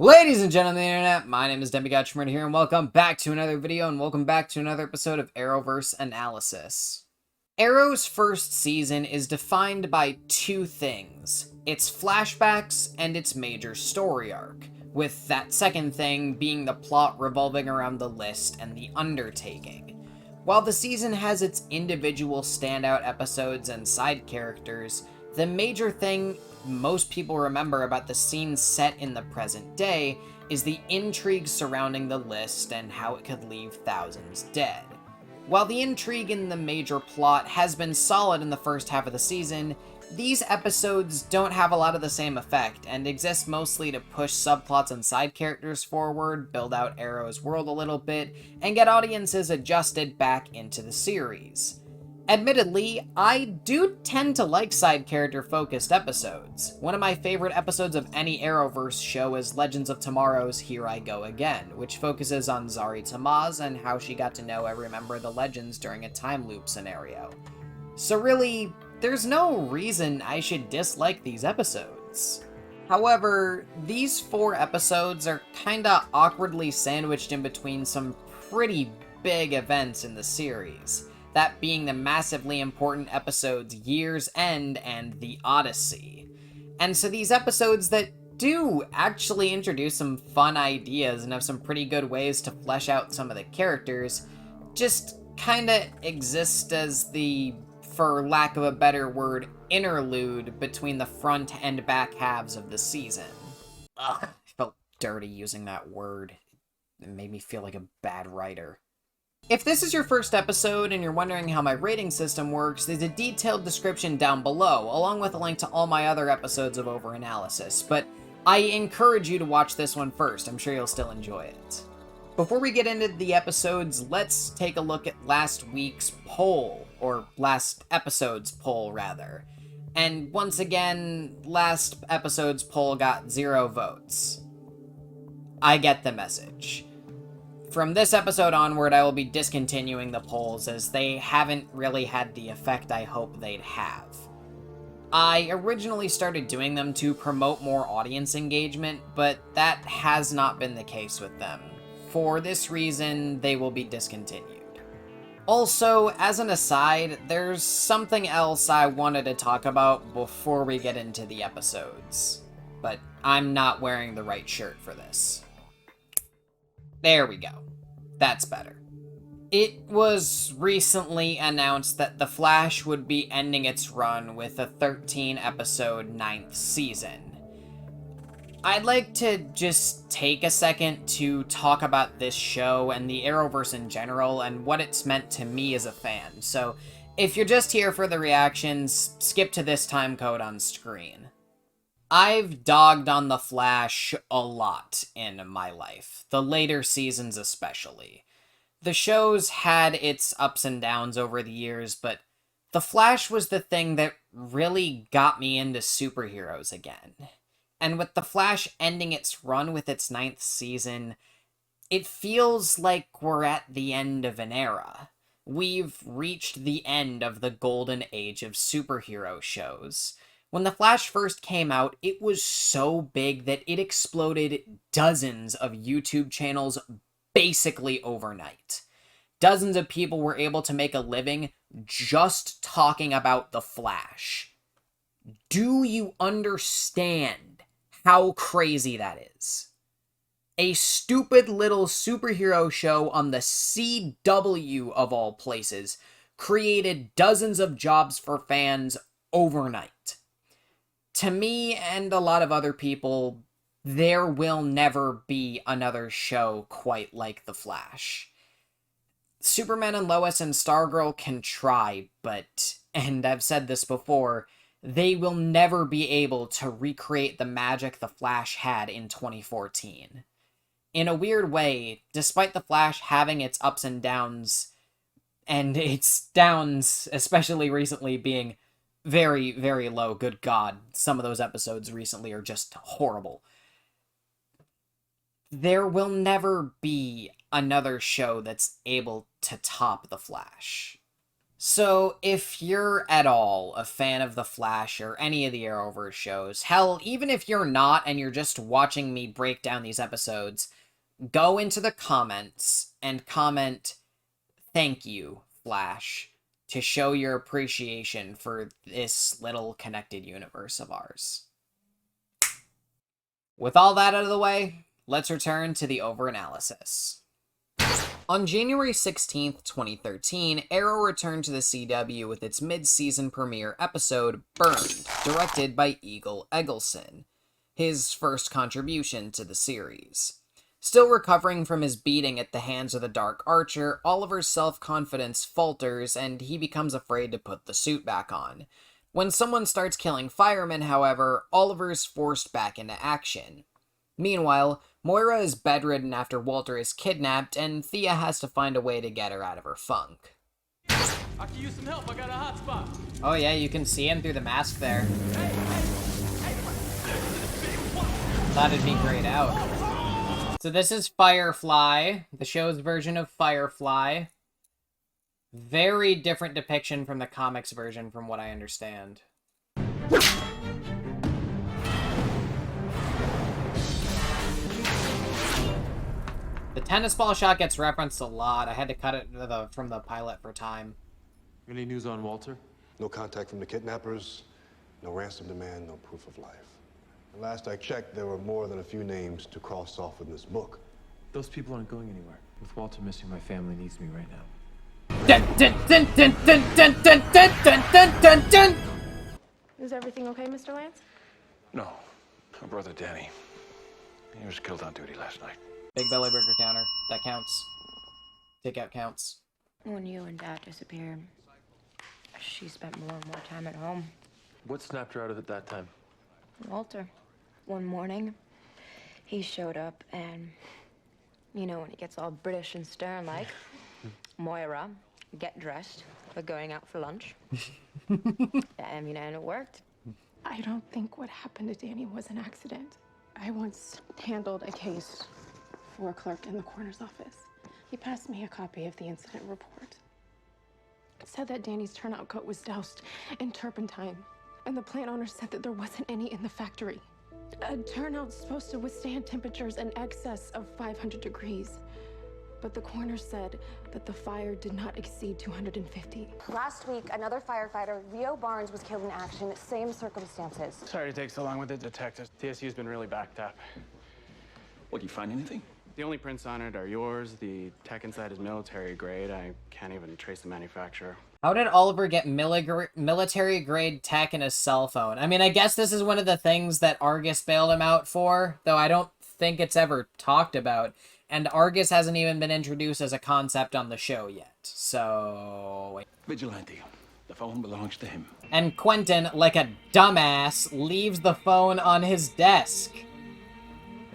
Ladies and gentlemen of the internet, my name is Demigod Shmurda here, and welcome back to another video, and welcome back to another episode of Arrowverse Analysis. Arrow's first season is defined by two things: its flashbacks and its major story arc, with that second thing being the plot revolving around the list and the undertaking. While the season has its individual standout episodes and side characters, the major thing most people remember about the scene set in the present day is the intrigue surrounding the list and how it could leave thousands dead. While the intrigue in the major plot has been solid in the first half of the season, these episodes don't have a lot of the same effect and exist mostly to push subplots and side characters forward, build out Arrow's world a little bit, and get audiences adjusted back into the series. Admittedly, I do tend to like side character focused episodes. One of my favorite episodes of any Arrowverse show is Legends of Tomorrow's Here I Go Again, which focuses on Zari Tamaz and how she got to know every member of the Legends during a time loop scenario. So really, there's no reason I should dislike these episodes. However, these 4 episodes are kinda awkwardly sandwiched in between some pretty big events in the series. That being the massively important episodes Year's End and The Odyssey. And so these episodes that do actually introduce some fun ideas and have some pretty good ways to flesh out some of the characters, just kinda exist as the, for lack of a better word, interlude between the front and back halves of the season. Ugh, I felt dirty using that word. It made me feel like a bad writer. If this is your first episode and you're wondering how my rating system works, there's a detailed description down below, along with a link to all my other episodes of Overanalysis, but I encourage you to watch this one first. I'm sure you'll still enjoy it. Before we get into the episodes, let's take a look at last week's poll, or last episode's poll, rather. And once again, last episode's poll got 0 votes. I get the message. From this episode onward, I will be discontinuing the polls, as they haven't really had the effect I hope they'd have. I originally started doing them to promote more audience engagement, but that has not been the case with them. For this reason, they will be discontinued. Also, as an aside, there's something else I wanted to talk about before we get into the episodes. But I'm not wearing the right shirt for this. There we go. That's better. It was recently announced that The Flash would be ending its run with a 13-episode 9th season. I'd like to just take a second to talk about this show and the Arrowverse in general and what it's meant to me as a fan, so if you're just here for the reactions, skip to this timecode on screen. I've dogged on The Flash a lot in my life, the later seasons especially. The show's had its ups and downs over the years, but The Flash was the thing that really got me into superheroes again. And with The Flash ending its run with its 9th season, it feels like we're at the end of an era. We've reached the end of the golden age of superhero shows. When The Flash first came out, it was so big that it exploded dozens of YouTube channels basically overnight. Dozens of people were able to make a living just talking about The Flash. Do you understand how crazy that is? A stupid little superhero show on the CW of all places created dozens of jobs for fans overnight. To me and a lot of other people, there will never be another show quite like The Flash. Superman and Lois and Stargirl can try, but, and I've said this before, they will never be able to recreate the magic The Flash had in 2014. In a weird way, despite The Flash having its ups and its downs, especially recently, being very, very low. Good God, some of those episodes recently are just horrible. There will never be another show that's able to top The Flash. So, if you're at all a fan of The Flash or any of the Arrowverse shows, hell, even if you're not and you're just watching me break down these episodes, go into the comments and comment, "Thank you, Flash," to show your appreciation for this little connected universe of ours. With all that out of the way, let's return to the overanalysis. On January 16th, 2013, Arrow returned to the CW with its mid-season premiere episode, Burned, directed by Eagle Eggleston, his first contribution to the series. Still recovering from his beating at the hands of the Dark Archer, Oliver's self-confidence falters and he becomes afraid to put the suit back on. When someone starts killing firemen, however, Oliver's forced back into action. Meanwhile, Moira is bedridden after Walter is kidnapped, and Thea has to find a way to get her out of her funk. I can use some help, I got a hot spot. Oh yeah, you can see him through the mask there. Thought it'd be grayed out. So this is Firefly, the show's version of Firefly. Very different depiction from the comics version, from what I understand. The tennis ball shot gets referenced a lot. I had to cut it from the pilot for time. Any news on Walter? No contact from the kidnappers, no ransom demand, no proof of life. And last I checked, there were more than a few names to cross off in this book. Those people aren't going anywhere. With Walter missing, my family needs me right now. Dun, dun, dun, dun, dun, dun, dun, dun, dun, dun, dun, dun. Is everything okay, Mr. Lance? No. My brother Danny. He was killed on duty last night. Big belly burger counter. That counts. Takeout counts. When you and Dad disappeared, she spent more and more time at home. What snapped her out of it that time? Walter. One morning, he showed up and, you know, when he gets all British and stern like, Moira, get dressed. We're going out for lunch. And, you know, and it worked. I don't think what happened to Danny was an accident. I once handled a case for a clerk in the coroner's office. He passed me a copy of the incident report. It said that Danny's turnout coat was doused in turpentine, and the plant owner said that there wasn't any in the factory. A turnout's supposed to withstand temperatures in excess of 500 degrees. But the coroner said that the fire did not exceed 250. Last week, another firefighter, Leo Barnes, was killed in action, same circumstances. Sorry to take so long with the detectives. TSU's been really backed up. What, you find anything? The only prints on it are yours. The tech inside is military grade. I can't even trace the manufacturer. How did Oliver get military-grade tech in his cell phone? I mean, I guess this is one of the things that Argus bailed him out for, though I don't think it's ever talked about. And Argus hasn't even been introduced as a concept on the show yet, so... Vigilante. The phone belongs to him. And Quentin, like a dumbass, leaves the phone on his desk.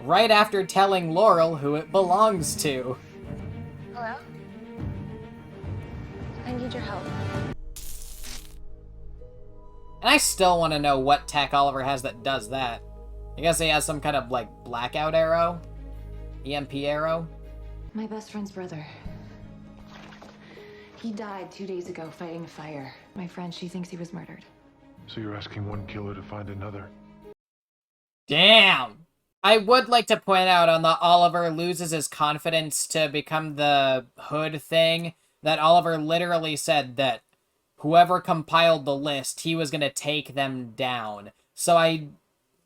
Right after telling Laurel who it belongs to. Hello? I need your help. And I still want to know what tech Oliver has that does that. I guess he has some kind of, like, blackout arrow? EMP arrow? My best friend's brother. He died 2 days ago fighting a fire. My friend, she thinks he was murdered. So you're asking one killer to find another? Damn! I would like to point out on the Oliver loses his confidence to become the Hood thing, that Oliver literally said that whoever compiled the list, he was gonna take them down. So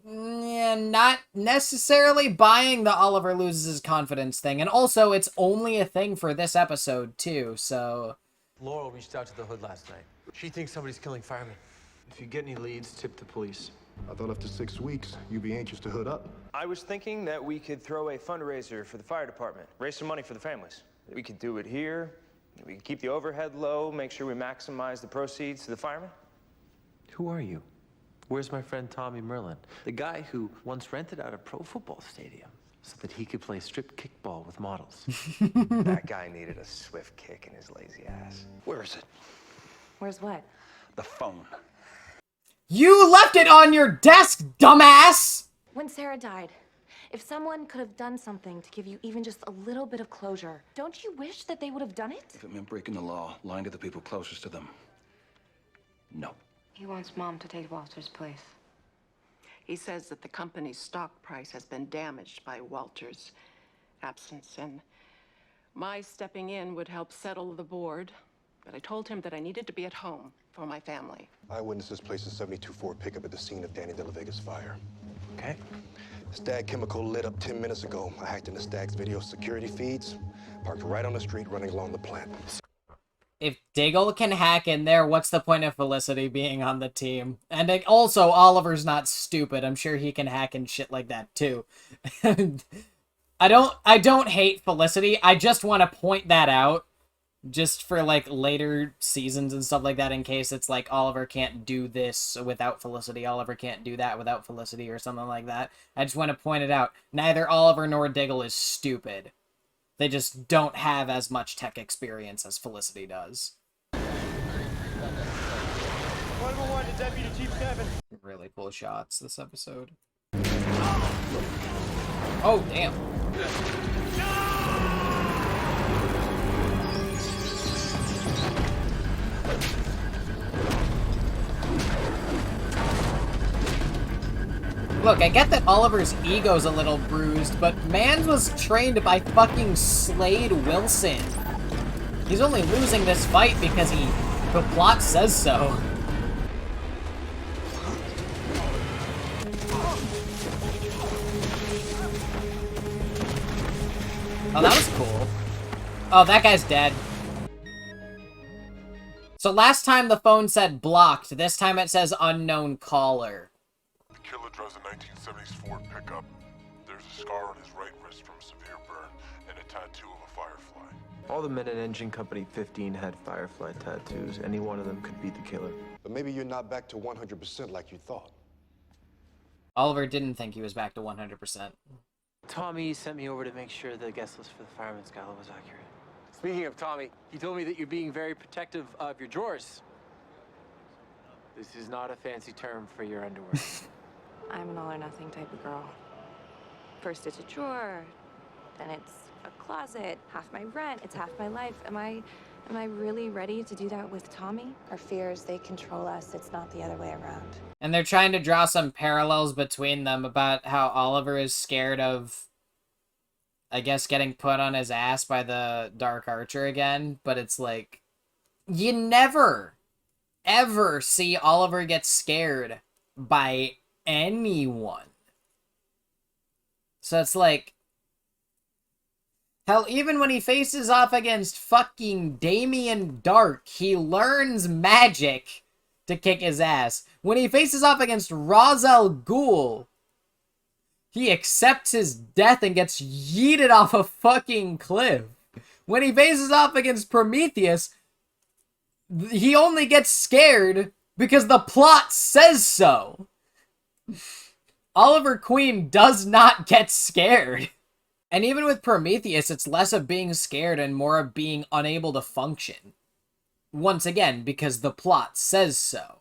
not necessarily buying the Oliver loses his confidence thing. And also, it's only a thing for this episode, too, so... Laurel reached out to the Hood last night. She thinks somebody's killing firemen. If you get any leads, tip the police. I thought after 6 weeks, you'd be anxious to hood up. I was thinking that we could throw a fundraiser for the fire department, raise some money for the families. We could do it here. We could keep the overhead low, make sure we maximize the proceeds to the firemen. Who are you? Where's my friend Tommy Merlin? The guy who once rented out a pro football stadium so that he could play strip kickball with models. That guy needed a swift kick in his lazy ass. Where is it? Where's what? The phone. You left it on your desk, dumbass! When Sarah died, If someone could have done something to give you even just a little bit of closure, don't you wish that they would have done it? If it meant breaking the law, lying to the people closest to them. No. He wants Mom to take Walter's place. He says that the company's stock price has been damaged by Walter's absence, and my stepping in would help settle the board. But I told him that I needed to be at home for my family. Eyewitnesses placed a 72 Ford pickup at the scene of Danny De La Vega's fire. Okay. Stag Chemical lit up 10 minutes ago. I hacked into Stag's video security feeds, parked right on the street running along the plant. If Diggle can hack in there, what's the point of Felicity being on the team? And also, Oliver's not stupid. I'm sure he can hack and shit like that too. I don't hate Felicity. I just want to point that out. Just for, like, later seasons and stuff like that, in case it's like Oliver can't do this without Felicity, Oliver can't do that without Felicity, or something like that. I just want to point it out. Neither Oliver nor Diggle is stupid. They just don't have as much tech experience as Felicity does. 111 to Deputy Chief Kevin. Really cool shots this episode. Oh, damn. Look, I get that Oliver's ego's a little bruised, but Mans was trained by fucking Slade Wilson. He's only losing this fight because the plot says so. Oh, that was cool. Oh, that guy's dead. So last time the phone said blocked, this time it says unknown caller. The killer drives a 1970s Ford pickup. There's a scar on his right wrist from a severe burn and a tattoo of a firefly. All the men at Engine Company 15 had firefly tattoos. Any one of them could be the killer. But maybe you're not back to 100% like you thought. Oliver didn't think he was back to 100%. Tommy sent me over to make sure the guest list for the Fireman's Gala was accurate. Speaking of Tommy, he told me that you're being very protective of your drawers. This is not a fancy term for your underwear. I'm an all-or-nothing type of girl. First it's a drawer, then it's a closet, half my rent, it's half my life. Am I really ready to do that with Tommy? Our fears, they control us. It's not the other way around. And they're trying to draw some parallels between them about how Oliver is scared of, I guess, getting put on his ass by the Dark Archer again. But it's like, you never, ever see Oliver get scared by anyone. So it's like, hell, even when he faces off against fucking Damien Dark, he learns magic to kick his ass. When he faces off against Ra's al Ghul, he accepts his death and gets yeeted off a fucking cliff. When he faces off against Prometheus, he only gets scared because the plot says so. Oliver Queen does not get scared. And even with Prometheus, it's less of being scared and more of being unable to function. Once again, because the plot says so.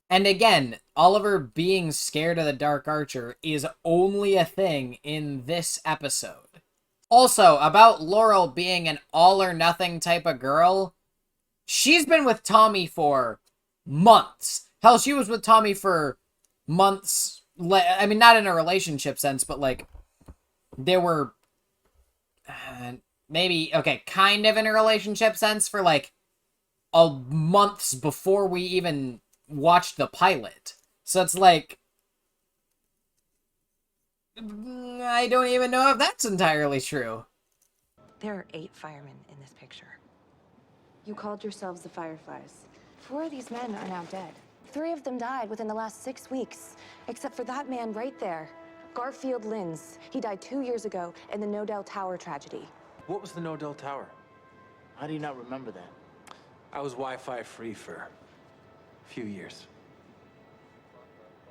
And again, Oliver being scared of the Dark Archer is only a thing in this episode. Also, about Laurel being an all-or-nothing type of girl, she's been with Tommy for months. Hell, she was with Tommy for months. I mean, not in a relationship sense, but like, there were maybe, okay, kind of in a relationship sense for like months before we even watched the pilot. So it's like, I don't even know if that's entirely true. There are 8 firemen in this picture. You called yourselves the Fireflies. 4 of these men are now dead. 3 of them died within the last 6 weeks, except for that man right there, Garfield Linz. He died 2 years ago in the Nodell Tower tragedy. What was the Nodell Tower? How do you not remember that? I was Wi-Fi free for a few years.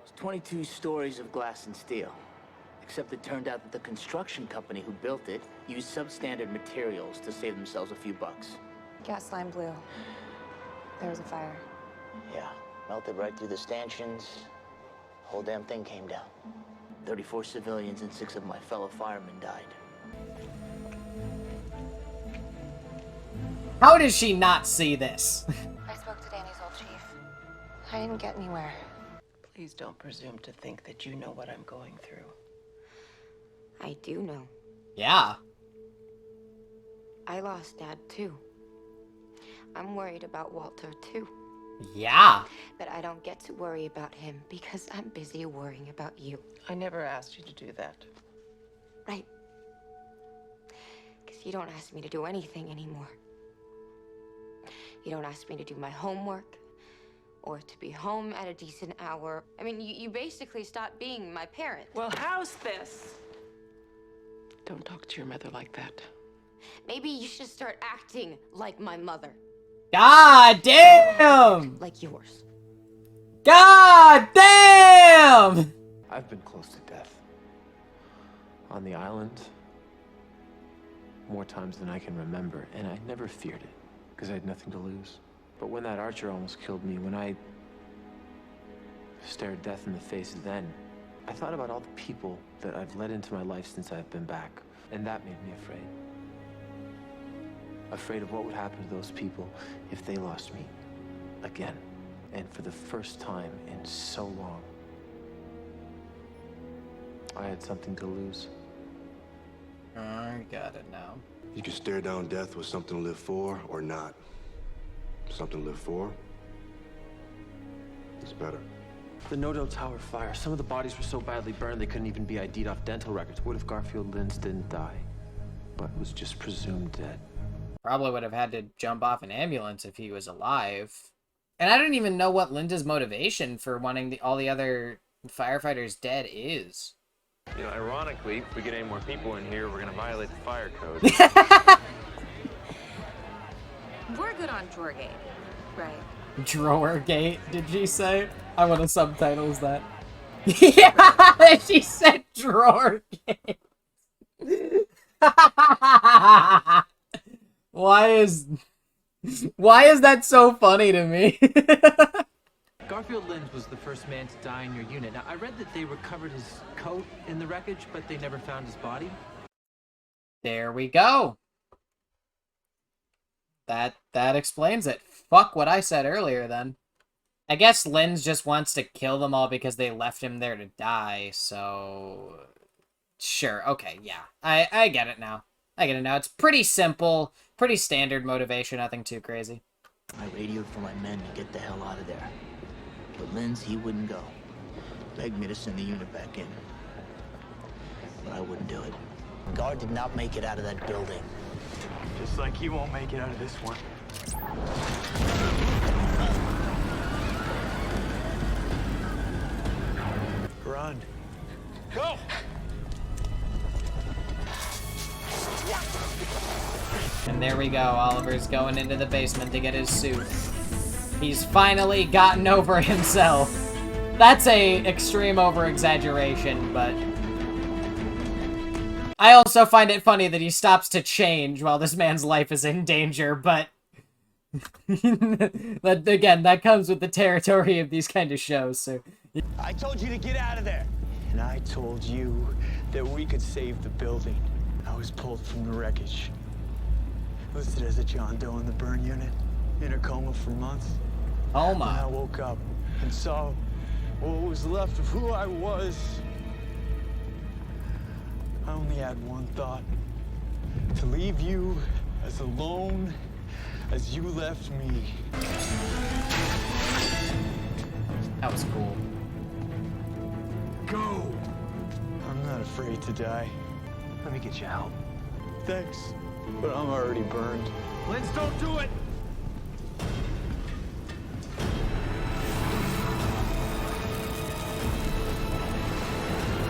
It's 22 stories of glass and steel. Except it turned out that the construction company who built it used substandard materials to save themselves a few bucks. Gas line blew. There was a fire. Yeah, melted right through the stanchions. Whole damn thing came down. 34 civilians and 6 of my fellow firemen died. How does she not see this? I spoke to Danny's old chief. I didn't get anywhere. Please don't presume to think that you know what I'm going through. I do know. Yeah. I lost Dad, too. I'm worried about Walter, too. Yeah. But I don't get to worry about him because I'm busy worrying about you. I never asked you to do that. Right. Because you don't ask me to do anything anymore. You don't ask me to do my homework or to be home at a decent hour. I mean, you basically stopped being my parent. Well, how's this? Don't talk to your mother like that. Maybe you should start acting like my mother. God damn! Like yours. God damn! I've been close to death. On the island, more times than I can remember, and I never feared it, because I had nothing to lose. But when that archer almost killed me, when I stared death in the face then, I thought about all the people that I've let into my life since I've been back, and that made me afraid. Afraid of what would happen to those people if they lost me again. And for the first time in so long, I had something to lose. I got it now. You can stare down death with something to live for or not. Something to live for is better. The No-Do Tower fire, some of the bodies were so badly burned they couldn't even be ID'd off dental records. What if Garfield Lynns didn't die, but was just presumed dead? Probably would have had to jump off an ambulance if he was alive. And I don't even know what Linda's motivation for wanting all the other firefighters dead is. You know, ironically, if we get any more people in here, we're gonna violate the fire code. We're good on Drawergate, right? Drawergate, did she say? I want to subtitles that. Yeah, she said Drawergate. Why is that so funny to me? Garfield Lynns was the first man to die in your unit. Now, I read that they recovered his coat in the wreckage, but they never found his body. There we go. That explains it. Fuck what I said earlier, then. I guess Lynns just wants to kill them all because they left him there to die, so... Sure, okay, yeah. I get it now. I get it now. It's pretty simple, pretty standard motivation, nothing too crazy. I radioed for my men to get the hell out of there. But Lynns, he wouldn't go. Begged me to send the unit back in. But I wouldn't do it. The guard did not make it out of that building. Just like he won't make it out of this one. Run. Go! And there we go. Oliver's going into the basement to get his suit. He's finally gotten over himself. That's a extreme over-exaggeration, but... I also find it funny that he stops to change while this man's life is in danger, but... But again, that comes with the territory of these kind of shows, so... I told you to get out of there. And I told you that we could save the building. I was pulled from the wreckage. Listed as a John Doe in the burn unit. In a coma for months. Oh my. And I woke up and saw what was left of who I was. I only had one thought. To leave you as alone as you left me. That was cool. Go! I'm not afraid to die. Let me get you out. Thanks, but I'm already burned. Lynns, don't do it!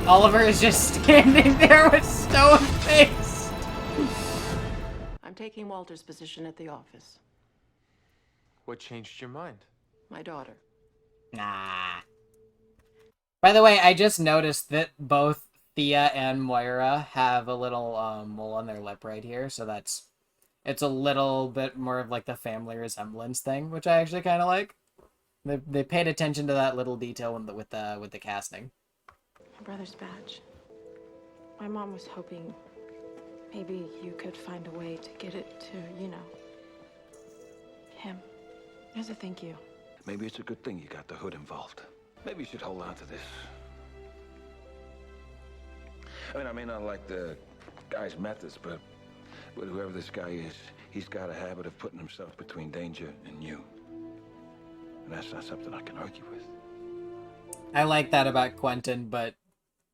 Oliver is just standing there with stone face. I'm taking Walter's position at the office. What changed your mind? My daughter. Nah. By the way, I just noticed that both Thea and Moira have a little mole on their lip right here, so it's a little bit more of like the family resemblance thing, which I actually kind of like. They paid attention to that little detail with the casting. My brother's badge. My mom was hoping maybe you could find a way to get it to, you know, him. As a thank you. Maybe it's a good thing you got the hood involved. Maybe you should hold on to this. I mean, I may not like the guy's methods, but whoever this guy is, he's got a habit of putting himself between danger and you. And that's not something I can argue with. I like that about Quentin, but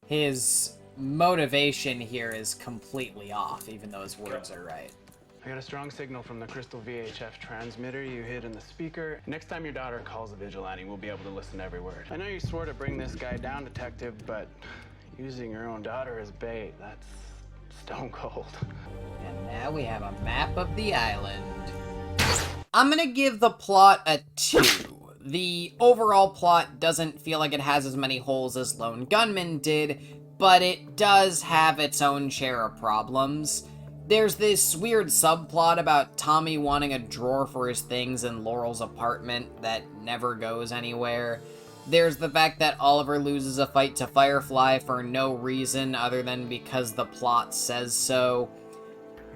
his motivation here is completely off, even though his words are right. I got a strong signal from the crystal VHF transmitter you hid in the speaker. Next time your daughter calls a vigilante, we'll be able to listen to every word. I know you swore to bring this guy down, Detective, but using your own daughter as bait, that's stone cold. And now we have a map of the island. I'm gonna give the plot a 2. The overall plot doesn't feel like it has as many holes as Lone Gunman did, but it does have its own share of problems. There's this weird subplot about Tommy wanting a drawer for his things in Laurel's apartment that never goes anywhere. There's the fact that Oliver loses a fight to Firefly for no reason other than because the plot says so.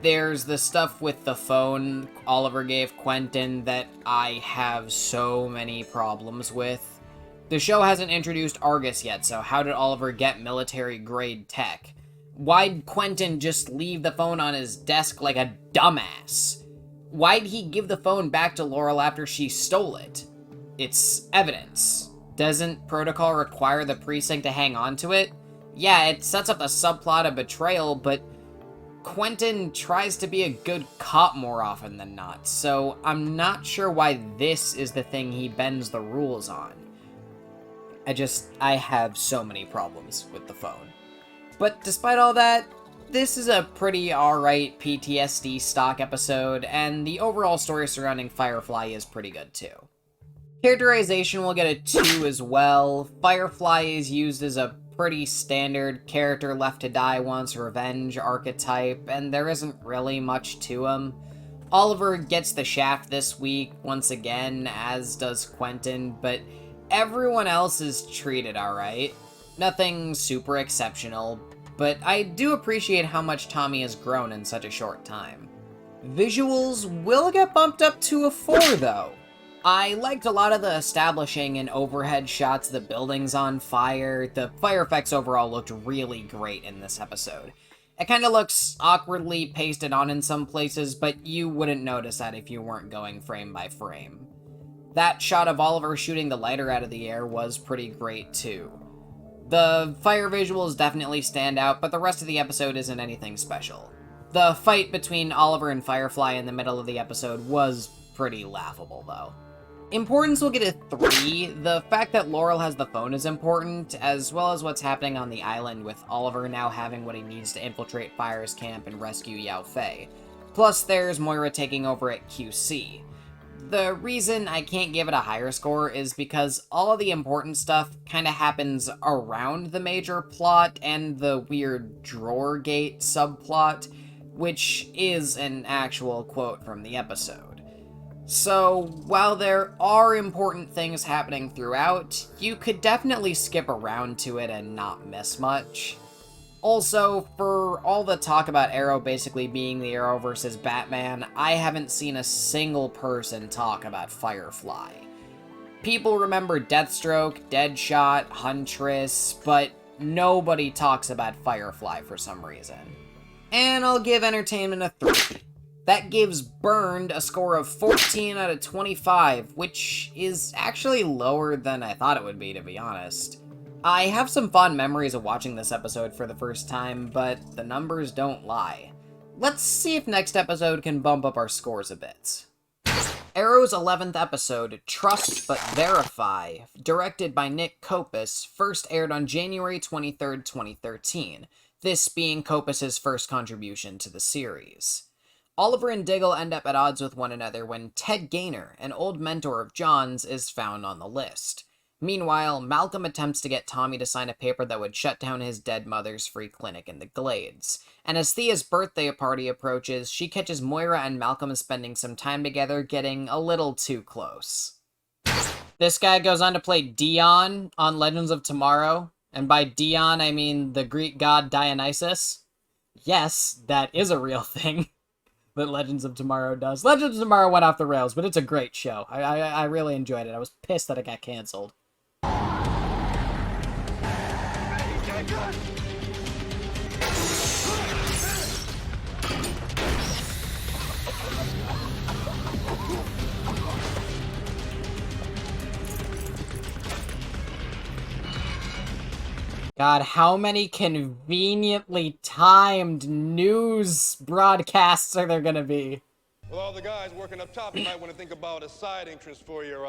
There's the stuff with the phone Oliver gave Quentin that I have so many problems with. The show hasn't introduced Argus yet, so how did Oliver get military-grade tech? Why'd Quentin just leave the phone on his desk like a dumbass? Why'd he give the phone back to Laurel after she stole it? It's evidence. Doesn't protocol require the precinct to hang on to it? Yeah, it sets up the subplot of betrayal, but Quentin tries to be a good cop more often than not, so I'm not sure why this is the thing he bends the rules on. I have so many problems with the phone. But despite all that, this is a pretty alright PTSD stock episode, and the overall story surrounding Firefly is pretty good too. Characterization will get a 2 as well. Firefly is used as a pretty standard character left to die once revenge archetype, and there isn't really much to him. Oliver gets the shaft this week, once again, as does Quentin, but everyone else is treated alright. Nothing super exceptional, but I do appreciate how much Tommy has grown in such a short time. Visuals will get bumped up to a 4 though. I liked a lot of the establishing and overhead shots of the buildings on fire. The fire effects overall looked really great in this episode. It kind of looks awkwardly pasted on in some places, but you wouldn't notice that if you weren't going frame by frame. That shot of Oliver shooting the lighter out of the air was pretty great too. The fire visuals definitely stand out, but the rest of the episode isn't anything special. The fight between Oliver and Firefly in the middle of the episode was pretty laughable though. Importance will get a 3. The fact that Laurel has the phone is important, as well as what's happening on the island with Oliver now having what he needs to infiltrate Fire's camp and rescue Yao Fei. Plus there's Moira taking over at QC. The reason I can't give it a higher score is because all of the important stuff kinda happens around the major plot and the weird drawer gate subplot, which is an actual quote from the episode. So, while there are important things happening throughout, you could definitely skip around to it and not miss much. Also, for all the talk about Arrow basically being the Arrow versus Batman, I haven't seen a single person talk about Firefly. People remember Deathstroke, Deadshot, Huntress, but nobody talks about Firefly for some reason. And I'll give entertainment a 3. That gives Burned a score of 14 out of 25, which is actually lower than I thought it would be, to be honest. I have some fond memories of watching this episode for the first time, but the numbers don't lie. Let's see if next episode can bump up our scores a bit. Arrow's 11th episode, Trust But Verify, directed by Nick Kopus, first aired on January 23rd, 2013, this being Kopus's first contribution to the series. Oliver and Diggle end up at odds with one another when Ted Gaynor, an old mentor of John's, is found on the list. Meanwhile, Malcolm attempts to get Tommy to sign a paper that would shut down his dead mother's free clinic in the Glades. And as Thea's birthday party approaches, she catches Moira and Malcolm spending some time together, getting a little too close. This guy goes on to play Dion on Legends of Tomorrow. And by Dion, I mean the Greek god Dionysus. Yes, that is a real thing that Legends of Tomorrow does. Legends of Tomorrow went off the rails, but it's a great show. I really enjoyed it. I was pissed that it got canceled. God, how many conveniently timed news broadcasts are there gonna be? With all the guys working up top, you might want to think about a side entrance for your,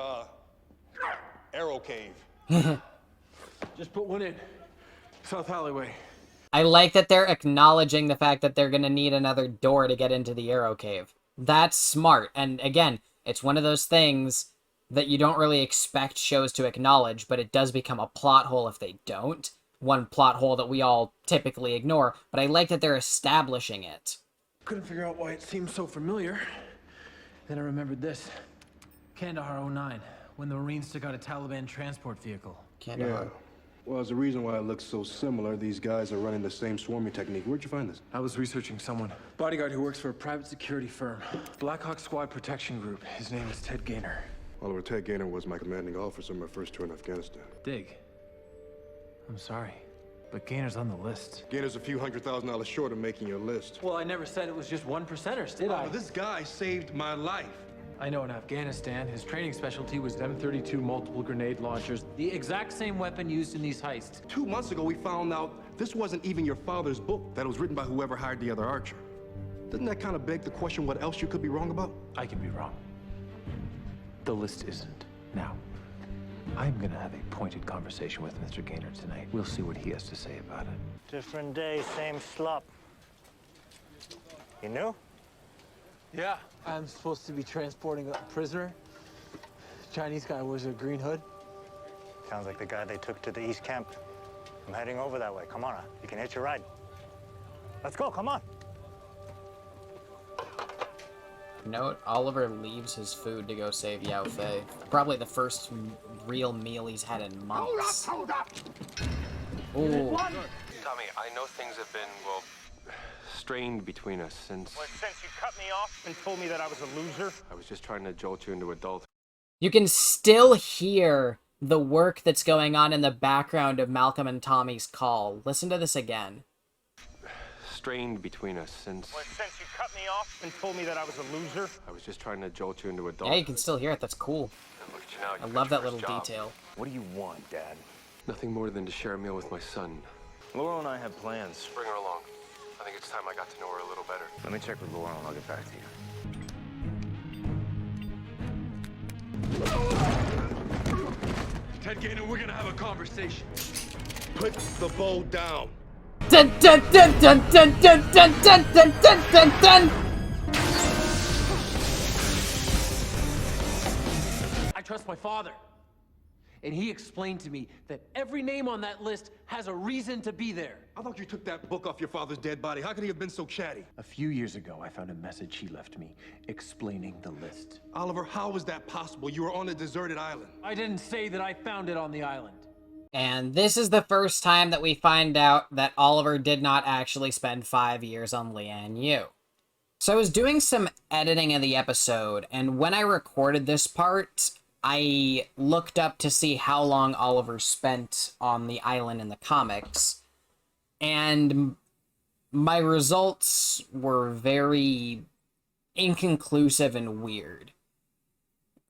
arrow cave. Just put one in. South alleyway. I like that they're acknowledging the fact that they're gonna need another door to get into the arrow cave. That's smart, and again, it's one of those things that you don't really expect shows to acknowledge, but it does become a plot hole if they don't. One plot hole that we all typically ignore, but I like that they're establishing it. Couldn't figure out why it seemed so familiar. Then I remembered this. Kandahar 09, when the Marines took out a Taliban transport vehicle. Yeah. Well, there's a reason why it looks so similar. These guys are running the same swarming technique. Where'd you find this? I was researching someone. Bodyguard who works for a private security firm. Black Hawk Squad Protection Group. His name is Ted Gaynor. Oliver, Ted Gaynor was my commanding officer my first tour in Afghanistan. Dig. I'm sorry, but Gaynor's on the list. Gaynor's a few $100,000 short of making your list. Well, I never said it was just 1%ers, did I? This guy saved my life. I know in Afghanistan, his training specialty was M32 multiple grenade launchers, the exact same weapon used in these heists. 2 months ago, we found out this wasn't even your father's book, that it was written by whoever hired the other archer. Doesn't that kind of beg the question what else you could be wrong about? I can be wrong. The list isn't. Now, I'm gonna have a pointed conversation with Mr. Gaynor tonight. We'll see what he has to say about it. Different day, same slop. You new? Yeah. I'm supposed to be transporting a prisoner. Chinese guy wears a green hood. Sounds like the guy they took to the East Camp. I'm heading over that way. Come on, you can hitch a ride. Let's go, come on. Note, Oliver leaves his food to go save Yao Fei. Probably the first real meal he's had in months. Hold up! Ooh. Tommy, I know things have been, well, strained between us since... Well, since you cut me off and told me that I was a loser? I was just trying to jolt you into adulthood. You can still hear the work that's going on in the background of Malcolm and Tommy's call. Listen to this again. Strained between us since... Well, since you cut me off and told me that I was a loser? I was just trying to jolt you into adulthood. Yeah, you can still hear it. That's cool. And look at you now, I you love got that your little first job. detail. What do you want, Dad? Nothing more than to share a meal with my son. Laurel and I have plans. Bring her along. I think it's time I got to know her a little better. Let me check with Laurel and I'll get back to you. Ted Gaynor, we're gonna have a conversation. Put the bow down. Dun dun dun dun dun dun dun dun dun dun dun dun. I trust my father. And he explained to me that every name on that list has a reason to be there. I thought you took that book off your father's dead body. How could he have been so chatty? A few years ago, I found a message he left me explaining the list. Oliver, how was that possible? You were on a deserted island. I didn't say that I found it on the island. And this is the first time that we find out that Oliver did not actually spend 5 years on Lian Yu. So I was doing some editing of the episode, and when I recorded this part, I looked up to see how long Oliver spent on the island in the comics, and my results were very inconclusive and weird.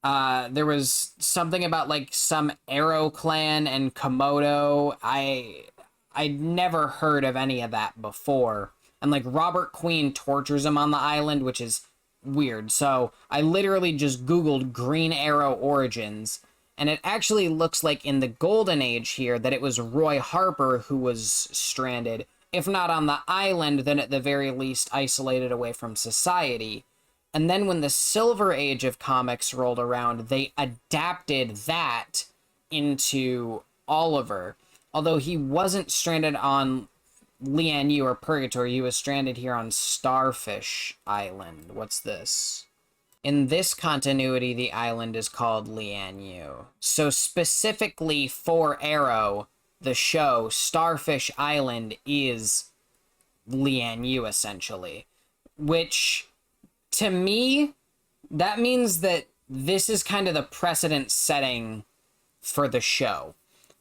There was something about, like, some Arrow clan and Komodo. I'd never heard of any of that before. And, like, Robert Queen tortures him on the island, which is weird. So I literally just Googled Green Arrow origins, and it actually looks like in the Golden Age here that it was Roy Harper who was stranded. If not on the island, then at the very least isolated away from society. And then when the Silver Age of comics rolled around, they adapted that into Oliver. Although he wasn't stranded on Lian Yu or Purgatory, he was stranded here on Starfish Island. What's this? In this continuity, the island is called Lian Yu. So specifically for Arrow, the show, Starfish Island is Lian Yu, essentially. Which, to me, that means that this is kind of the precedent setting for the show.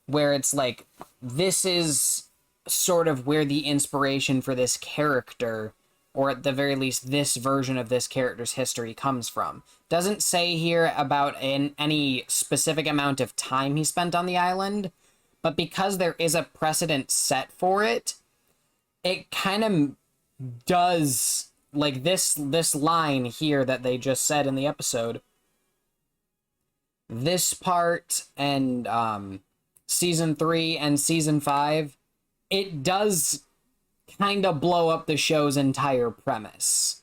Where it's like, this is sort of where the inspiration for this character, or at the very least this version of this character's history, comes from. Doesn't say here about any specific amount of time he spent on the island, but because there is a precedent set for it, it kind of does, like this line here that they just said in the episode, this part and season 3 and season 5, it does kind of blow up the show's entire premise.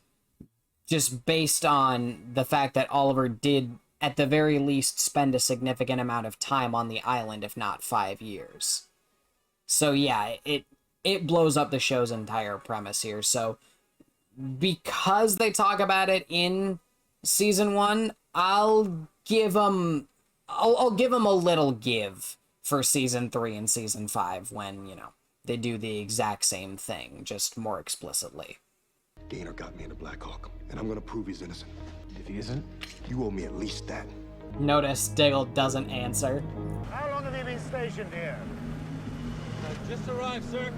Just based on the fact that Oliver did, at the very least, spend a significant amount of time on the island, if not 5 years. So yeah, it blows up the show's entire premise here. So because they talk about it in season 1, I'll give them a little give for season 3 and season 5 when, you know, they do the exact same thing, just more explicitly. Gaynor got me in the Black Hawk, and I'm gonna prove he's innocent. If he isn't, you owe me at least that. Notice Diggle doesn't answer. How long have you been stationed here? Just arrived, sir.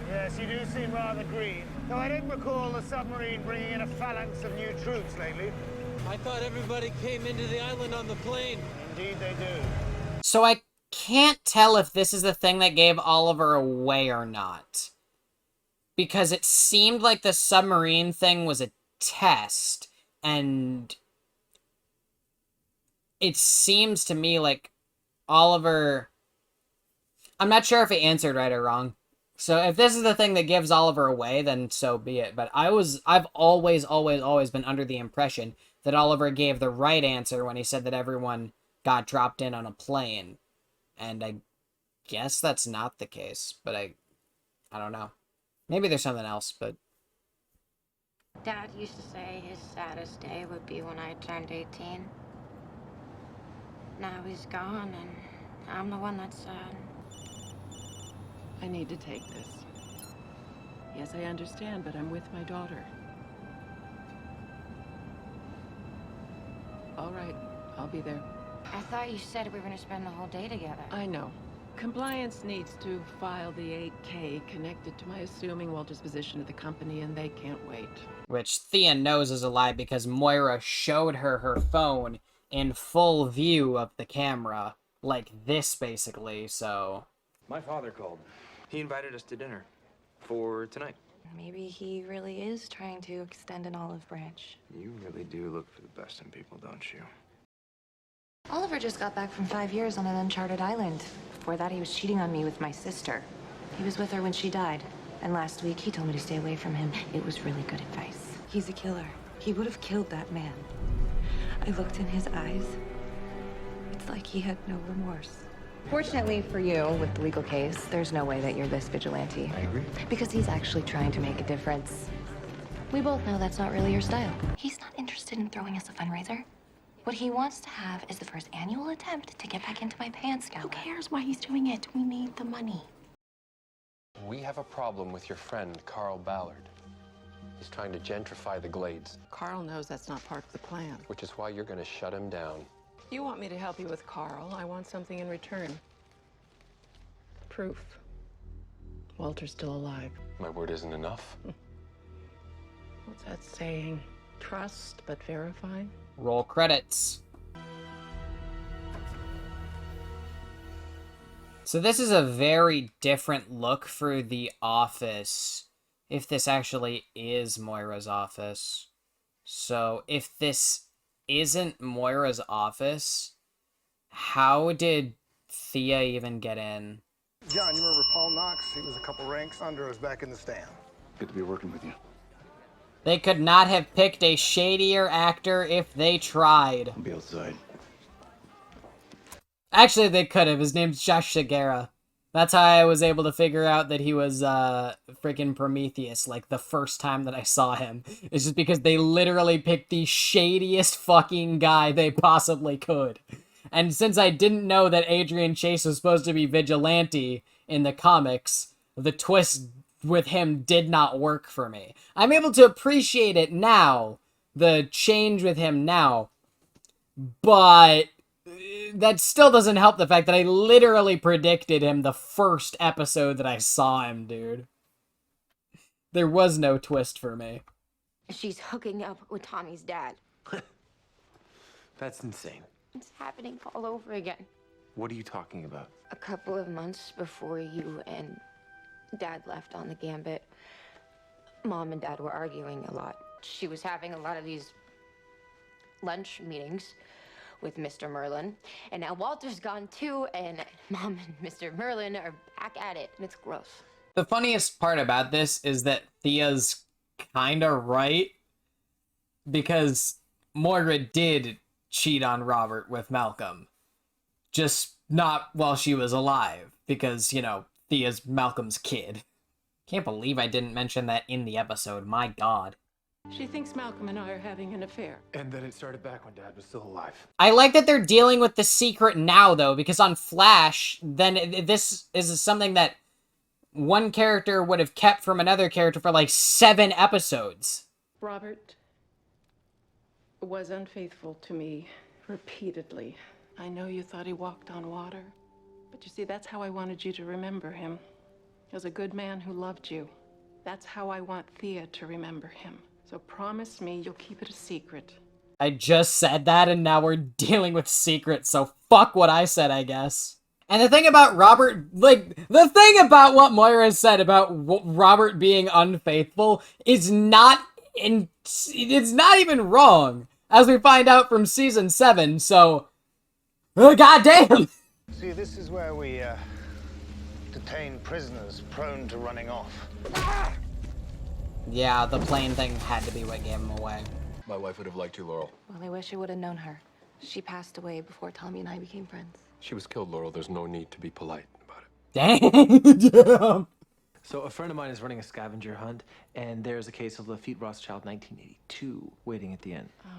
Yes, you do seem rather green. Though I don't recall the submarine bringing in a phalanx of new troops lately. I thought everybody came into the island on the plane. Indeed they do. So I can't tell if this is the thing that gave Oliver away or not. Because it seemed like the submarine thing was a test, and it seems to me like Oliver... I'm not sure if he answered right or wrong. So if this is the thing that gives Oliver away, then so be it. But I've always been under the impression that Oliver gave the right answer when he said that everyone got dropped in on a plane. And I guess that's not the case, but I don't know. Maybe there's something else, but... Dad used to say his saddest day would be when I turned 18. Now he's gone, and I'm the one that's sad. I need to take this. Yes, I understand, but I'm with my daughter. All right, I'll be there. I thought you said we were going to spend the whole day together. I know. Compliance needs to file the 8K connected to my assuming Walter's position at the company, and they can't wait. Which Thea knows is a lie because Moira showed her phone in full view of the camera. Like this, basically, so... My father called. He invited us to dinner. For tonight. Maybe he really is trying to extend an olive branch. You really do look for the best in people, don't you? Oliver just got back from 5 years on an uncharted island. Before that, he was cheating on me with my sister. He was with her when she died. And last week, he told me to stay away from him. It was really good advice. He's a killer. He would have killed that man. I looked in his eyes. It's like he had no remorse. Fortunately for you, with the legal case, there's no way that you're this vigilante. I agree. Because he's actually trying to make a difference. We both know that's not really your style. He's not interested in throwing us a fundraiser. What he wants to have is the first annual attempt to get back into my pants gala. Who cares why he's doing it? We need the money. We have a problem with your friend, Carl Ballard. He's trying to gentrify the Glades. Carl knows that's not part of the plan. Which is why you're going to shut him down. You want me to help you with Carl. I want something in return. Proof. Walter's still alive. My word isn't enough. What's that saying? Trust, but verify? Roll credits. So this is a very different look for the office, if this actually is Moira's office. So if this isn't Moira's office, how did Thea even get in? John, you remember Paul Knox? He was a couple ranks under us back in the stand. Good to be working with you. They could not have picked a shadier actor if they tried. I'll be outside. Actually, they could have. His name's Josh Shigera. That's how I was able to figure out that he was freaking Prometheus, like, the first time that I saw him. It's just because they literally picked the shadiest fucking guy they possibly could. And since I didn't know that Adrian Chase was supposed to be Vigilante in the comics, the twist with him did not work for me. I'm able to appreciate it now, the change with him now, but that still doesn't help the fact that I literally predicted him the first episode that I saw him, dude. There was no twist for me. She's hooking up with Tommy's dad. That's insane. It's happening all over again. What are you talking about? A couple of months before you and Dad left on the Gambit, Mom and Dad were arguing a lot. She was having a lot of these lunch meetings with Mr. Merlin, and now Walter's gone too, and Mom and Mr. Merlin are back at it, and it's gross. The funniest part about this is that Thea's kinda right, because Moira did cheat on Robert with Malcolm. Just not while she was alive, because, you know, Thea's Malcolm's kid. Can't believe I didn't mention that in the episode, my god. She thinks Malcolm and I are having an affair. And that it started back when Dad was still alive. I like that they're dealing with the secret now, though, because on Flash, then this is something that one character would have kept from another character for like 7 episodes. Robert was unfaithful to me repeatedly. I know you thought he walked on water, but you see, that's how I wanted you to remember him. As a good man who loved you. That's how I want Thea to remember him. So promise me you'll keep it a secret. I just said that, and now we're dealing with secrets, so fuck what I said, I guess. And the thing about Robert, like, the thing about what Moira said about Robert being unfaithful is not, it's not even wrong, as we find out from season 7, so, goddamn! See, this is where we, detain prisoners prone to running off. Yeah, the plane thing had to be what gave him away. My wife would have liked you, Laurel. Well, I wish I would have known her. She passed away before Tommy and I became friends. She was killed, Laurel. There's no need to be polite about it. Damn! So a friend of mine is running a scavenger hunt, and there's a case of Lafitte Rothschild 1982 waiting at the end. Oh,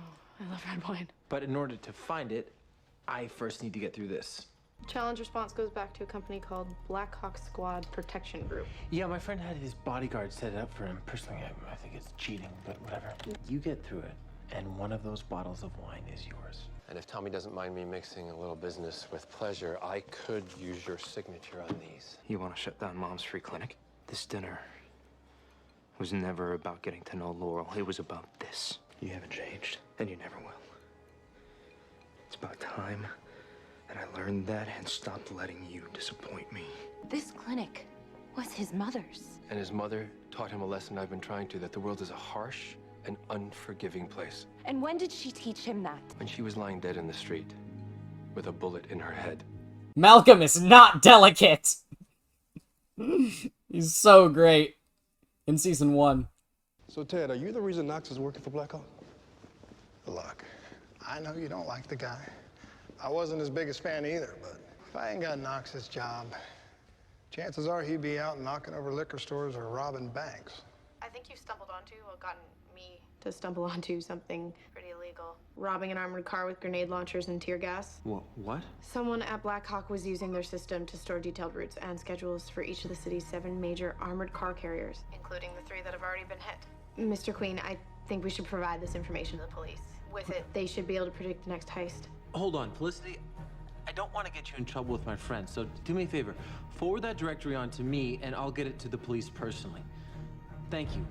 I love red wine. But in order to find it, I first need to get through this. Challenge response goes back to a company called Black Hawk Squad Protection Group. Yeah, my friend had his bodyguard set it up for him. Personally, I think it's cheating, but whatever. You get through it, and one of those bottles of wine is yours. And if Tommy doesn't mind me mixing a little business with pleasure, I could use your signature on these. You want to shut down Mom's free clinic? This dinner was never about getting to know Laurel. It was about this. You haven't changed, and you never will. It's about time that I learned that and stopped letting you disappoint me. This clinic was his mother's. And his mother taught him a lesson I've been trying to, that the world is a harsh and unforgiving place. And when did she teach him that? When she was lying dead in the street, with a bullet in her head. Malcolm is not delicate! He's so great in season 1. So, Ted, are you the reason Knox is working for Blackhawk? Look, I know you don't like the guy. I wasn't his biggest fan either, but if I ain't got Knox's job, chances are he'd be out knocking over liquor stores or robbing banks. I think you've stumbled onto, or gotten me to stumble onto something pretty illegal. Robbing an armored car with grenade launchers and tear gas. What? Someone at Black Hawk was using their system to store detailed routes and schedules for each of the city's 7 major armored car carriers, including the 3 that have already been hit. Mr. Queen, I think we should provide this information to the police. With it, they should be able to predict the next heist. Hold on, Felicity. I don't want to get you in trouble with my friends, so do me a favor. Forward that directory on to me, and I'll get it to the police personally. Thank you.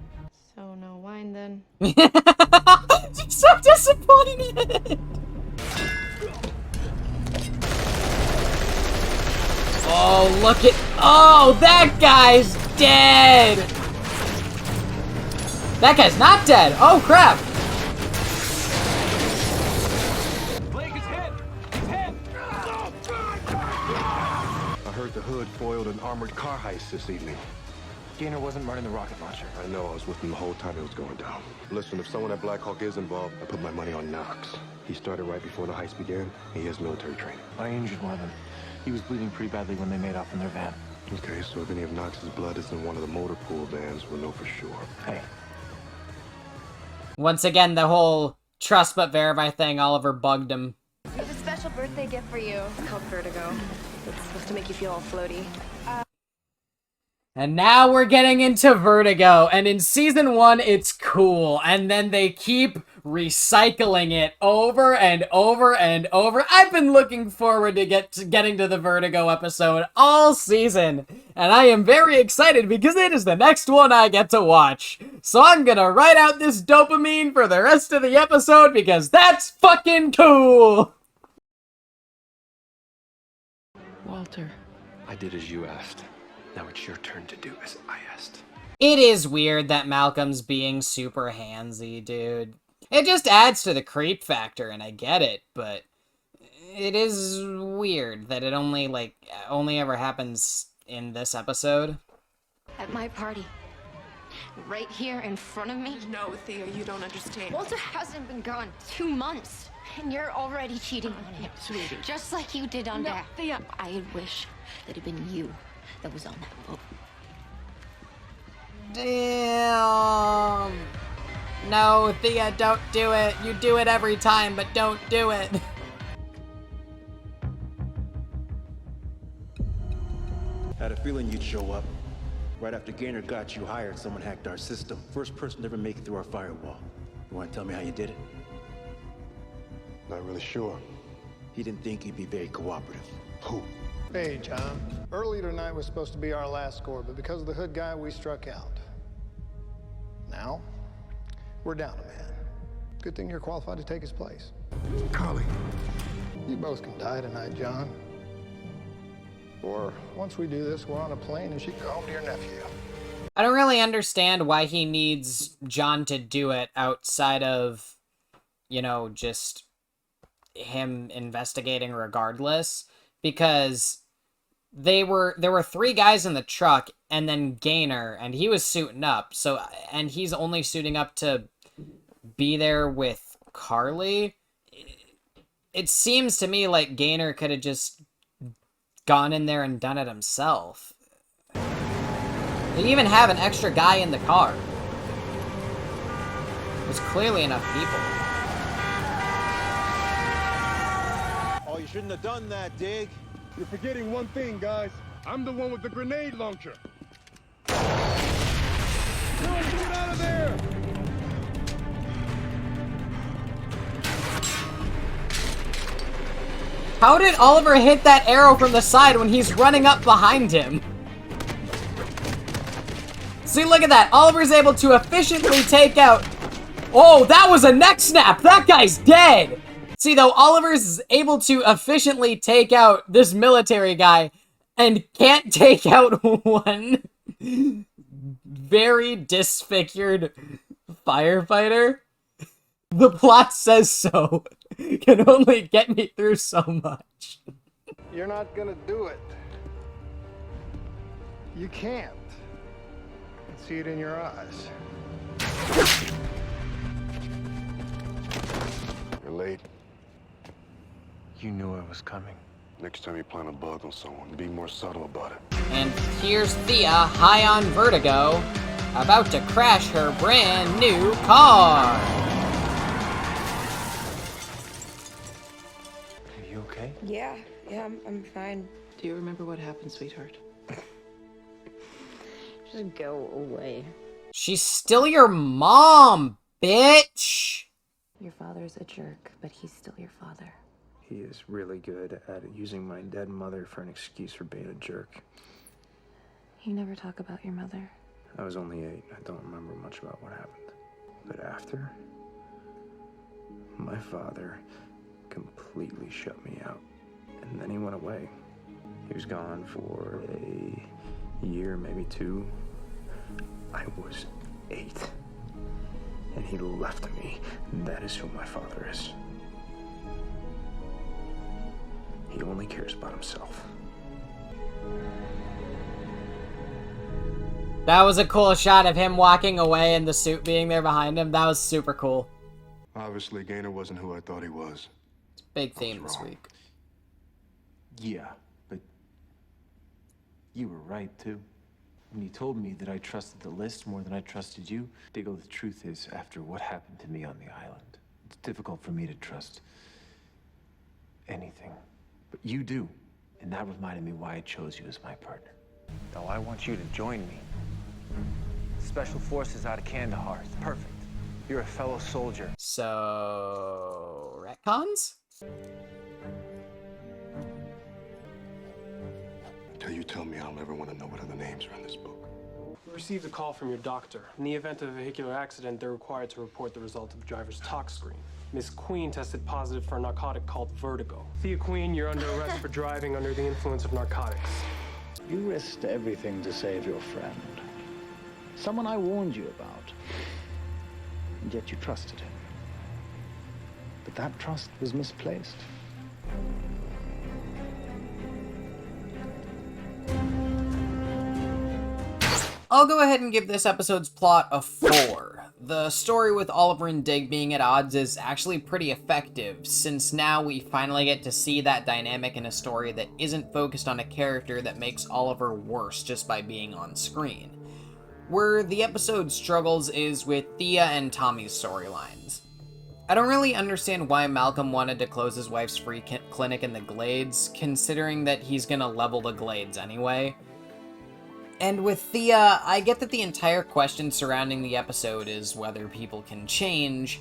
So no wine then. She's so disappointed! Oh, look at... Oh, that guy's dead! That guy's not dead! Oh, crap! I heard the Hood foiled an armored car heist this evening. Gaynor wasn't running the rocket launcher. I know, I was with him the whole time it was going down. Listen, if someone at Blackhawk is involved, I put my money on Knox. He started right before the heist began. He has military training. I injured one of them. He was bleeding pretty badly when they made off in their van. Okay, so if any of Knox's blood is in one of the motor pool vans, we'll know for sure. Hey. Once again, the whole trust but verify thing, Oliver bugged him. We have a special birthday get for you. It's called Vertigo. It's supposed to make you feel all floaty. And now we're getting into Vertigo, and in season 1, it's cool, and then they keep recycling it over and over and over. I've been looking forward to getting to the Vertigo episode all season, and I am very excited because it is the next one I get to watch. So I'm gonna write out this dopamine for the rest of the episode because that's fucking cool! Walter. I did as you asked. Now it's your turn to do as I asked. It is weird that Malcolm's being super handsy, dude. It just adds to the creep factor, and I get it, but it is weird that it only ever happens in this episode. At my party. Right here in front of me. No, Thea, you don't understand. Walter hasn't been gone 2 months, and you're already cheating on him. Sweetie. Just like you did on No, Dad. Thea. I wish that it had been you that was on that boat. Damn. No, Thea, don't do it. You do it every time, but don't do it. Had a feeling you'd show up. Right after Gaynor got you hired, someone hacked our system. First person to ever make it through our firewall. You want to tell me how you did it? Not really sure. He didn't think he'd be very cooperative. Who? Hey, John. Early tonight was supposed to be our last score, but because of the hood guy, we struck out. Now, we're down a man. Good thing you're qualified to take his place. Carly. You both can die tonight, John. Or once we do this, we're on a plane and she can go home to your nephew. I don't really understand why he needs John to do it outside of, you know, just him investigating regardless, because there were 3 guys in the truck and then Gaynor, and he was suiting up, so, and he's only suiting up to be there with Carly. It seems to me like Gaynor could have just gone in there and done it himself. They even have an extra guy in the car. There's clearly enough people. Oh, you shouldn't have done that, Dig. You're forgetting one thing, guys. I'm the one with the grenade launcher. No, get out of there! How did Oliver hit that arrow from the side when he's running up behind him? See, look at that. Oliver's able to efficiently take out... Oh, that was a neck snap! That guy's dead! See, though, Oliver's able to efficiently take out this military guy and can't take out one very disfigured firefighter. The plot says so. Can only get me through so much. You're not gonna do it. You can't. I can see it in your eyes. You're late. You knew I was coming. Next time you plant a bug on someone, be more subtle about it. And here's Thea, high on Vertigo, about to crash her brand new car. Are you okay? Yeah, I'm fine. Do you remember what happened, sweetheart? Just go away. She's still your mom, bitch! Your father's a jerk, but he's still your father. He is really good at using my dead mother for an excuse for being a jerk. You never talk about your mother. I was only 8. I don't remember much about what happened. But after, my father completely shut me out. And then he went away. He was gone for a year, maybe 2. I was 8. And he left me. That is who my father is. He only cares about himself. That was a cool shot of him walking away and the suit being there behind him. That was super cool. Obviously, Gaynor wasn't who I thought he was. Big theme this week. Yeah, but you were right, too. When you told me that I trusted the list more than I trusted you, Diggle, the truth is, after what happened to me on the island, it's difficult for me to trust anything. But you do. And that reminded me why I chose you as my partner. No, I want you to join me. Special Forces out of Kandahar. It's perfect. You're a fellow soldier. So... retcons? Till you tell me, I'll never want to know what other names are in this book. We received a call from your doctor. In the event of a vehicular accident, they're required to report the result of the driver's tox screen. Miss Queen tested positive for a narcotic called Vertigo. Thea Queen, you're under arrest for driving under the influence of narcotics. You risked everything to save your friend. Someone I warned you about. And yet you trusted him. But that trust was misplaced. I'll go ahead and give this episode's plot a 4. The story with Oliver and Dig being at odds is actually pretty effective, since now we finally get to see that dynamic in a story that isn't focused on a character that makes Oliver worse just by being on screen. Where the episode struggles is with Thea and Tommy's storylines. I don't really understand why Malcolm wanted to close his wife's free clinic in the Glades, considering that he's gonna level the Glades anyway. And with Thea, I get that the entire question surrounding the episode is whether people can change,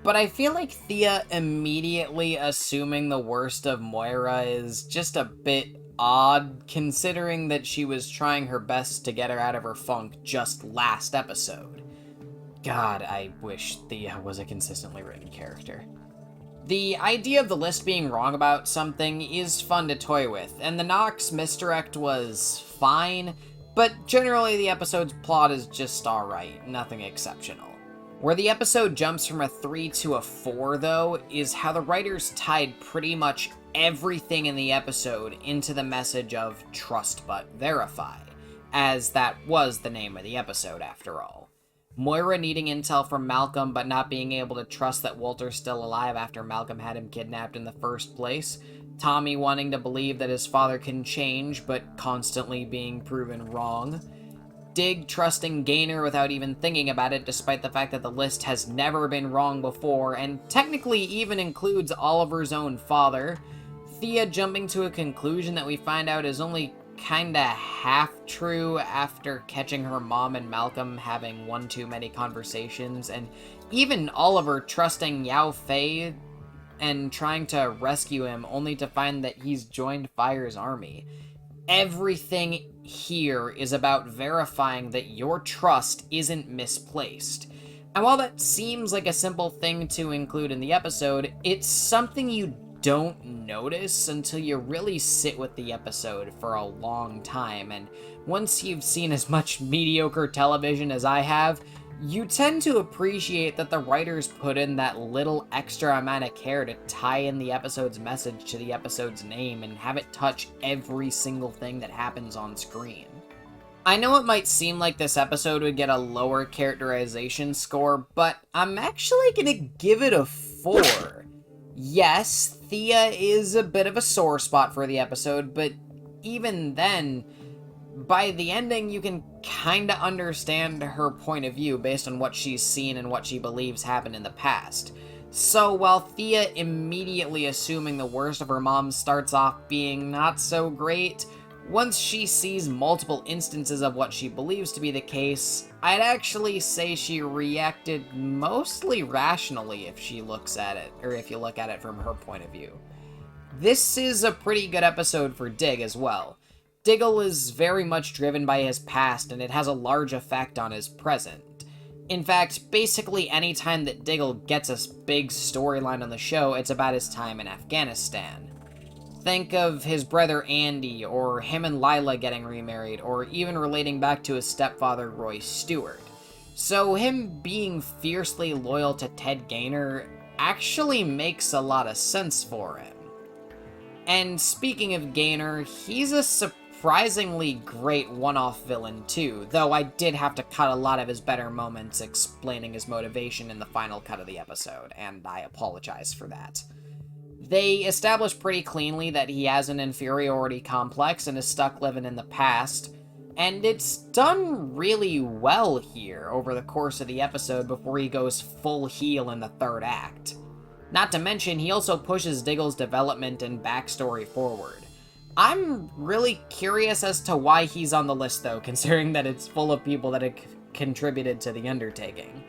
but I feel like Thea immediately assuming the worst of Moira is just a bit odd, considering that she was trying her best to get her out of her funk just last episode. God, I wish Thea was a consistently written character. The idea of the list being wrong about something is fun to toy with, and the Nox misdirect was fine, but generally the episode's plot is just alright, nothing exceptional. Where the episode jumps from a 3 to a 4, though, is how the writers tied pretty much everything in the episode into the message of trust but verify, as that was the name of the episode after all. Moira needing intel from Malcolm but not being able to trust that Walter's still alive after Malcolm had him kidnapped in the first place, Tommy wanting to believe that his father can change, but constantly being proven wrong. Dig trusting Gaynor without even thinking about it, despite the fact that the list has never been wrong before, and technically even includes Oliver's own father. Thea jumping to a conclusion that we find out is only kinda half true after catching her mom and Malcolm having one too many conversations, and even Oliver trusting Yao Fei and trying to rescue him only to find that he's joined Fire's army. Everything here is about verifying that your trust isn't misplaced. And while that seems like a simple thing to include in the episode, it's something you don't notice until you really sit with the episode for a long time, and once you've seen as much mediocre television as I have, you tend to appreciate that the writers put in that little extra amount of care to tie in the episode's message to the episode's name and have it touch every single thing that happens on screen. I know it might seem like this episode would get a lower characterization score, but I'm actually gonna give it a 4. Yes, Thea is a bit of a sore spot for the episode, but even then, by the ending, you can kinda understand her point of view based on what she's seen and what she believes happened in the past. So while Thea immediately assuming the worst of her mom starts off being not so great, once she sees multiple instances of what she believes to be the case, I'd actually say she reacted mostly rationally if she looks at it, or if you look at it from her point of view. This is a pretty good episode for Dig as well. Diggle is very much driven by his past, and it has a large effect on his present. In fact, basically any time that Diggle gets a big storyline on the show, it's about his time in Afghanistan. Think of his brother Andy, or him and Lila getting remarried, or even relating back to his stepfather Roy Stewart. So him being fiercely loyal to Ted Gaynor actually makes a lot of sense for him. And speaking of Gaynor, he's a surprisingly great one-off villain too, though I did have to cut a lot of his better moments explaining his motivation in the final cut of the episode, and I apologize for that. They establish pretty cleanly that he has an inferiority complex and is stuck living in the past, and it's done really well here over the course of the episode before he goes full heel in the third act. Not to mention, he also pushes Diggle's development and backstory forward. I'm really curious as to why he's on the list, though, considering that it's full of people that have contributed to the undertaking.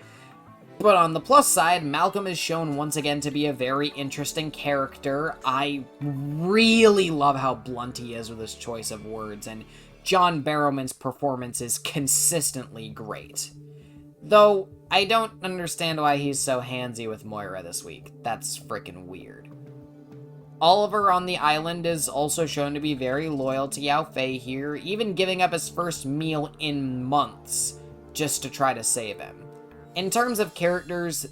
But on the plus side, Malcolm is shown once again to be a very interesting character. I really love how blunt he is with his choice of words, and John Barrowman's performance is consistently great. Though, I don't understand why he's so handsy with Moira this week. That's frickin' weird. Oliver on the island is also shown to be very loyal to Yao Fei here, even giving up his first meal in months just to try to save him. In terms of characters,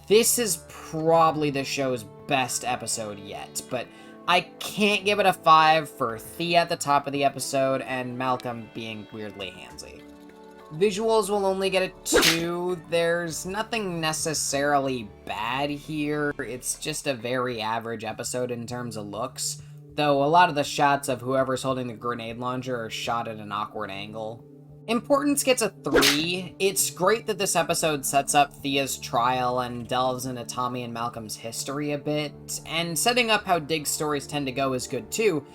this is probably the show's best episode yet, but I can't give it a 5 for Thea at the top of the episode and Malcolm being weirdly handsy. Visuals will only get a 2. There's nothing necessarily bad here. It's just a very average episode in terms of looks, though a lot of the shots of whoever's holding the grenade launcher are shot at an awkward angle. Importance gets a 3. It's great that this episode sets up Thea's trial and delves into Tommy and Malcolm's history a bit, and setting up how Dig's stories tend to go is good too,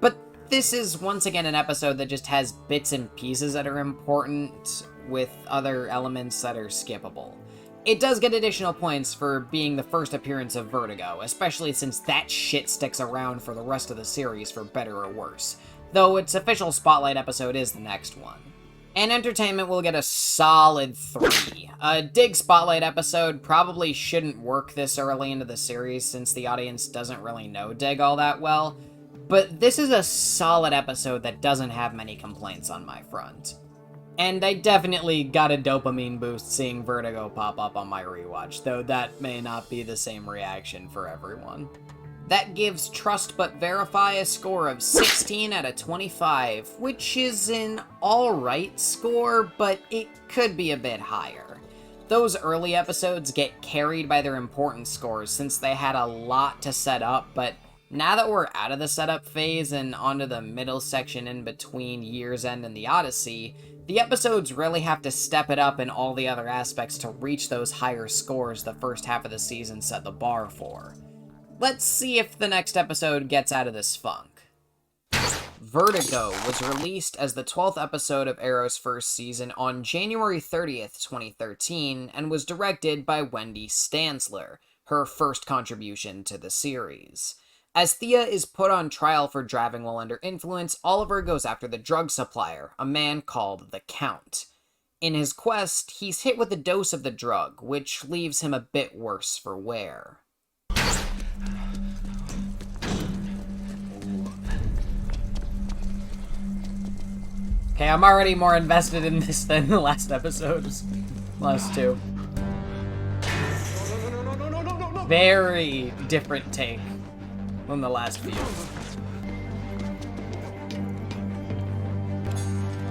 but this is once again an episode that just has bits and pieces that are important, with other elements that are skippable. It does get additional points for being the first appearance of Vertigo, especially since that shit sticks around for the rest of the series for better or worse, though its official Spotlight episode is the next one. And entertainment will get a solid 3. A Dig Spotlight episode probably shouldn't work this early into the series since the audience doesn't really know Dig all that well, but this is a solid episode that doesn't have many complaints on my front. And I definitely got a dopamine boost seeing Vertigo pop up on my rewatch, though that may not be the same reaction for everyone. That gives Trust But Verify a score of 16 out of 25, which is an alright score, but it could be a bit higher. Those early episodes get carried by their importance scores since they had a lot to set up, but now that we're out of the setup phase and onto the middle section in between Year's End and the Odyssey, the episodes really have to step it up in all the other aspects to reach those higher scores the first half of the season set the bar for. Let's see if the next episode gets out of this funk. Vertigo was released as the 12th episode of Arrow's first season on January 30th, 2013, and was directed by Wendy Stansler, her first contribution to the series. As Thea is put on trial for driving while under influence, Oliver goes after the drug supplier, a man called the Count. In his quest, he's hit with a dose of the drug, which leaves him a bit worse for wear. Okay, I'm already more invested in this than the last episodes. Last 2. Very different take than the last few.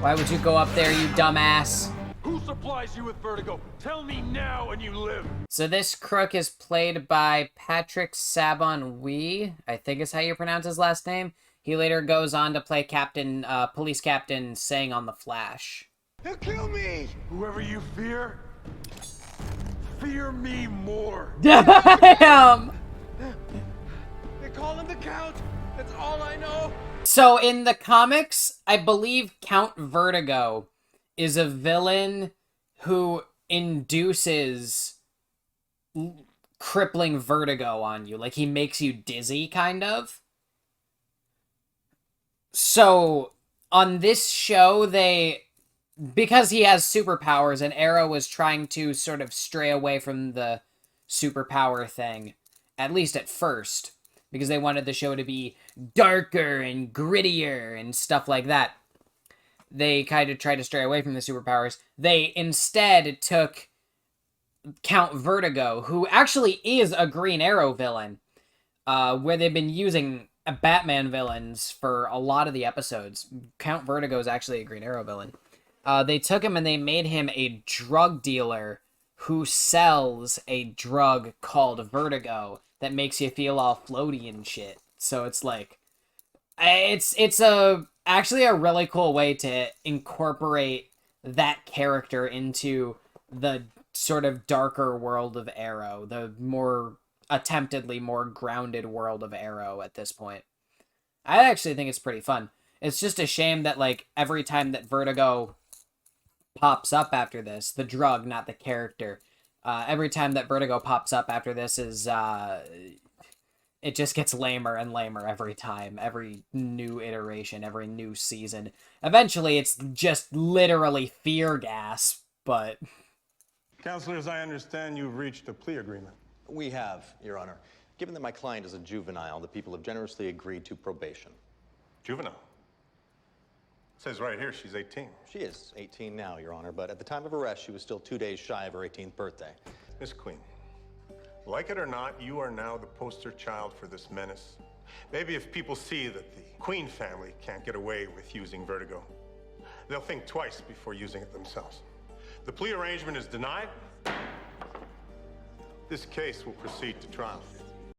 Why would you go up there, you dumbass? Who supplies you with Vertigo? Tell me now and you live. So this crook is played by Patrick Sabon-Wee, I think is how you pronounce his last name. He later goes on to play Police Captain Sang on The Flash. He'll kill me! Whoever you fear me more. Damn! They call him the Count. That's all I know. So in the comics, I believe Count Vertigo is a villain who induces crippling vertigo on you. Like, he makes you dizzy, kind of. So, on this show, because he has superpowers, and Arrow was trying to sort of stray away from the superpower thing, at least at first, because they wanted the show to be darker and grittier and stuff like that. They kind of tried to stray away from the superpowers. They instead took Count Vertigo, who actually is a Green Arrow villain, where they've been using Batman villains for a lot of the episodes. Count Vertigo is actually a Green Arrow villain. They took him and they made him a drug dealer who sells a drug called Vertigo that makes you feel all floaty and shit. So it's like, it's actually a really cool way to incorporate that character into the sort of darker world of Arrow, the more attemptedly more grounded world of Arrow at this point. I actually think it's pretty fun. It's just a shame that, like, every time that Vertigo pops up after this, the drug, not the character, every time that Vertigo pops up after this is, it just gets lamer and lamer every time, every new iteration, every new season. Eventually, it's just literally fear gas, but... Counselors, I understand you've reached a plea agreement. We have, Your Honor. Given that my client is a juvenile, the people have generously agreed to probation. Juvenile? It says right here she's 18. She is 18 now, Your Honor, but at the time of arrest, she was still 2 days shy of her 18th birthday. Miss Queen, like it or not, you are now the poster child for this menace. Maybe if people see that the Queen family can't get away with using Vertigo, they'll think twice before using it themselves. The plea arrangement is denied. This case will proceed to trial.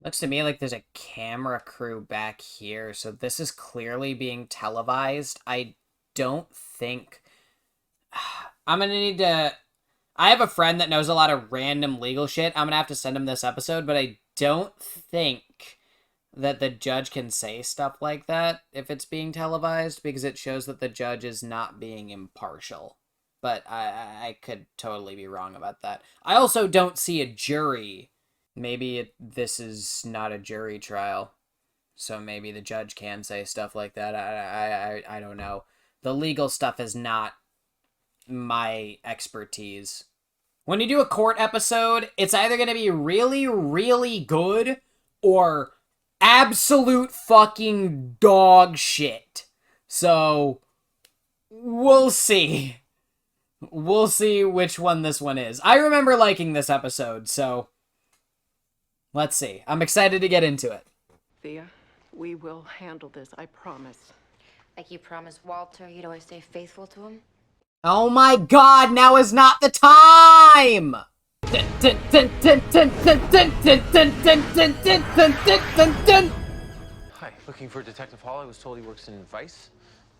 Looks to me like there's a camera crew back here, so this is clearly being televised. I don't think... I'm gonna need to... I have a friend that knows a lot of random legal shit. I'm gonna have to send him this episode, but I don't think that the judge can say stuff like that if it's being televised, because it shows that the judge is not being impartial. But I could totally be wrong about that. I also don't see a jury. Maybe this is not a jury trial, so maybe the judge can say stuff like that. I don't know. The legal stuff is not my expertise. When you do a court episode, it's either going to be really, really good or absolute fucking dog shit. So, we'll see. We'll see which one this one is. I remember liking this episode, so let's see. I'm excited to get into it. Thea, we will handle this, I promise. Like you promised Walter you'd always stay faithful to him? Oh my god, now is not the time! Hi, looking for Detective Hall. I was told he works in Vice.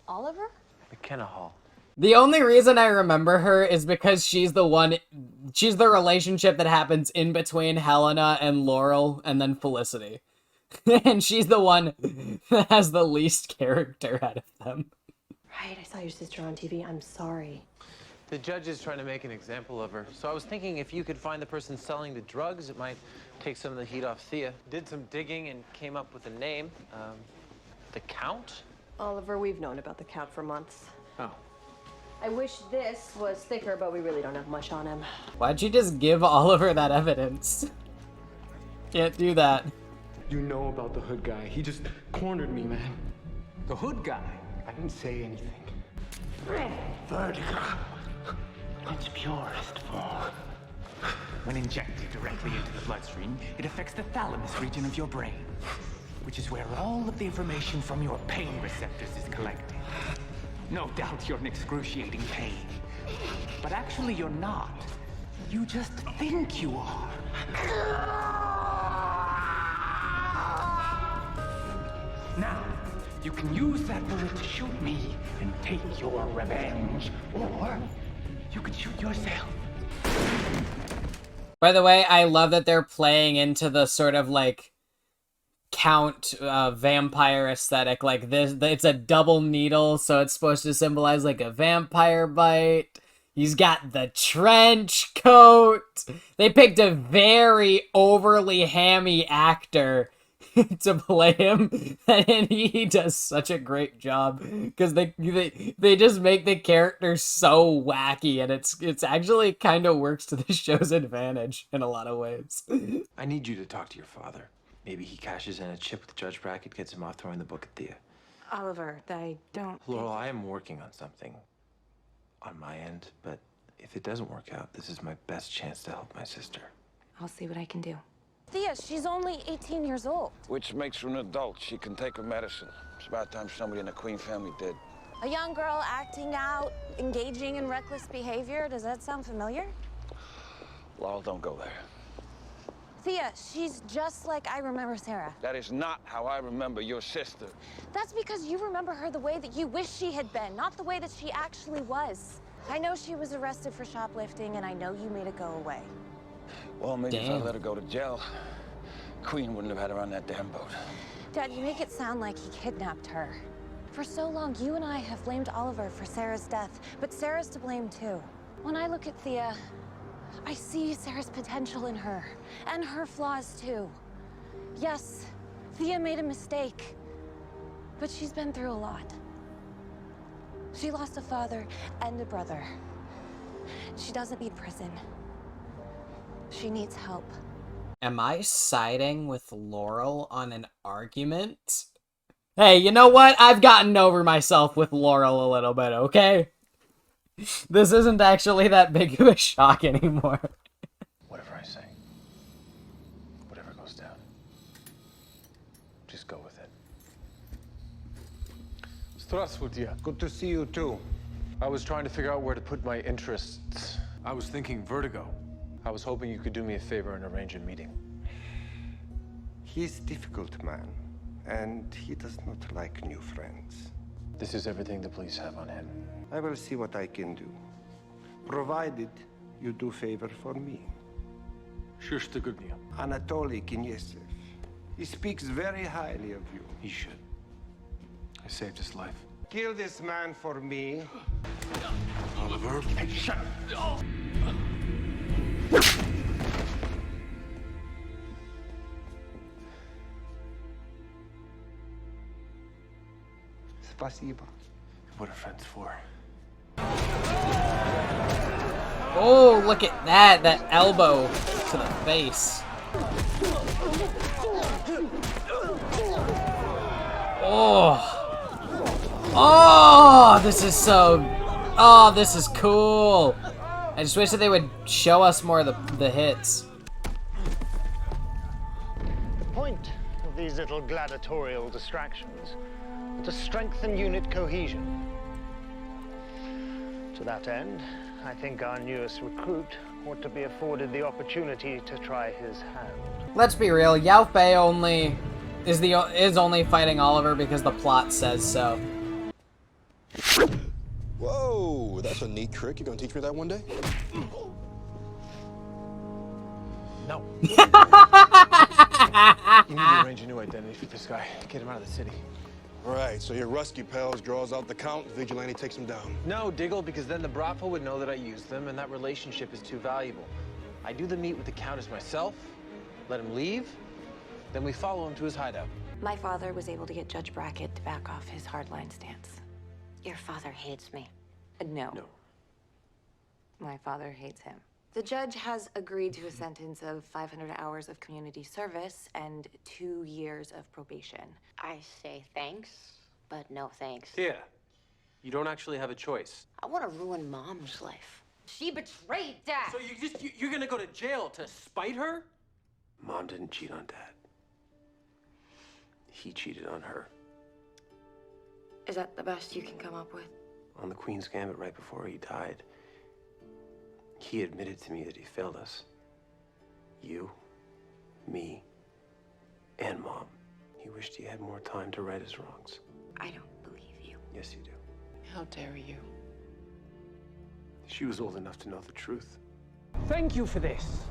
Oliver? McKenna Hall. The only reason I remember her is because she's the relationship that happens in between Helena and Laurel and then Felicity. And she's the one that has the least character out of them. Right, I saw your sister on TV. I'm sorry. The judge is trying to make an example of her. So I was thinking if you could find the person selling the drugs, it might take some of the heat off Thea. Did some digging and came up with a name. The Count? Oliver, we've known about the Count for months. Oh. I wish this was thicker, but we really don't have much on him. Why'd you just give Oliver that evidence? Can't do that. You know about the hood guy. He just cornered me, man. The hood guy? I didn't say anything. Vertigo. Its purest form. When injected directly into the bloodstream, it affects the thalamus region of your brain, which is where all of the information from your pain receptors is collected. No doubt you're in excruciating pain. But actually you're not. You just think you are. Now, you can use that bullet to shoot me and take your revenge. Or you could shoot yourself. By the way, I love that they're playing into the sort of like Count vampire aesthetic. Like this, it's a double needle, so it's supposed to symbolize like a vampire bite. He's got the trench coat. They picked a very overly hammy actor to play him, and he does such a great job because they just make the character so wacky, and it's actually kind of works to the show's advantage in a lot of ways. I need you to talk to your father. Maybe he cashes in a chip with Judge Brackett, gets him off throwing the book at Thea. Oliver, I don't... Laurel, I am working on something on my end, but if it doesn't work out, this is my best chance to help my sister. I'll see what I can do. Thea, she's only 18 years old. Which makes her an adult. She can take her medicine. It's about time somebody in the Queen family did. A young girl acting out, engaging in reckless behavior. Does that sound familiar? Laurel, don't go there. Thea, she's just like I remember Sarah. That is not how I remember your sister. That's because you remember her the way that you wish she had been, not the way that she actually was. I know she was arrested for shoplifting, and I know you made it go away. Well, maybe if I let her go to jail, Queen wouldn't have had her on that damn boat. Dad, you make it sound like he kidnapped her. For so long, you and I have blamed Oliver for Sarah's death, but Sarah's to blame too. When I look at Thea, I see Sarah's potential in her, and her flaws too. Yes, Thea made a mistake, but she's been through a lot. She lost a father and a brother. She doesn't need prison. She needs help. Am I siding with Laurel on an argument? Hey, you know what? I've gotten over myself with Laurel a little bit, okay? This isn't actually that big of a shock anymore. Whatever I say. Whatever goes down. Just go with it. Здравствуйте. Good to see you too. I was trying to figure out where to put my interests. I was thinking Vertigo. I was hoping you could do me a favor and arrange a meeting. He's a difficult man, and he does not like new friends. This is everything the police have on him. I will see what I can do, provided you do favor for me. Anatoly Kinyesev. He speaks very highly of you. He should. I saved his life. Kill this man for me. Oliver? Hey, shut up! Спасибо. What are friends for? Oh, look at that! That elbow to the face. Oh. Oh, this is so... Oh, this is cool. I just wish that they would show us more of the hits. The point of these little gladiatorial distractions is to strengthen unit cohesion. To that end, I think our newest recruit ought to be afforded the opportunity to try his hand. Let's be real, Yao Fei only is only fighting Oliver because the plot says so. Whoa, that's a neat trick. You gonna teach me that one day? No. You need to arrange a new identity for this guy. Get him out of the city. Right, so your Rusky pals draws out the count, Vigilante takes him down. No, Diggle, because then the brothel would know that I used them, and that relationship is too valuable. I do the meet with the Countess myself, let him leave, then we follow him to his hideout. My father was able to get Judge Brackett to back off his hardline stance. Your father hates me. No. My father hates him. The judge has agreed to a sentence of 500 hours of community service and 2 years of probation. I say thanks, but no thanks. Here, you don't actually have a choice. I want to ruin Mom's life. She betrayed Dad. So you're gonna go to jail to spite her? Mom didn't cheat on Dad. He cheated on her. Is that the best you can come up with? On the Queen's Gambit right before he died, he admitted to me that he failed us. You, me, and Mom. He wished he had more time to right his wrongs. I don't believe you. Yes, you do. How dare you? She was old enough to know the truth. Thank you for this.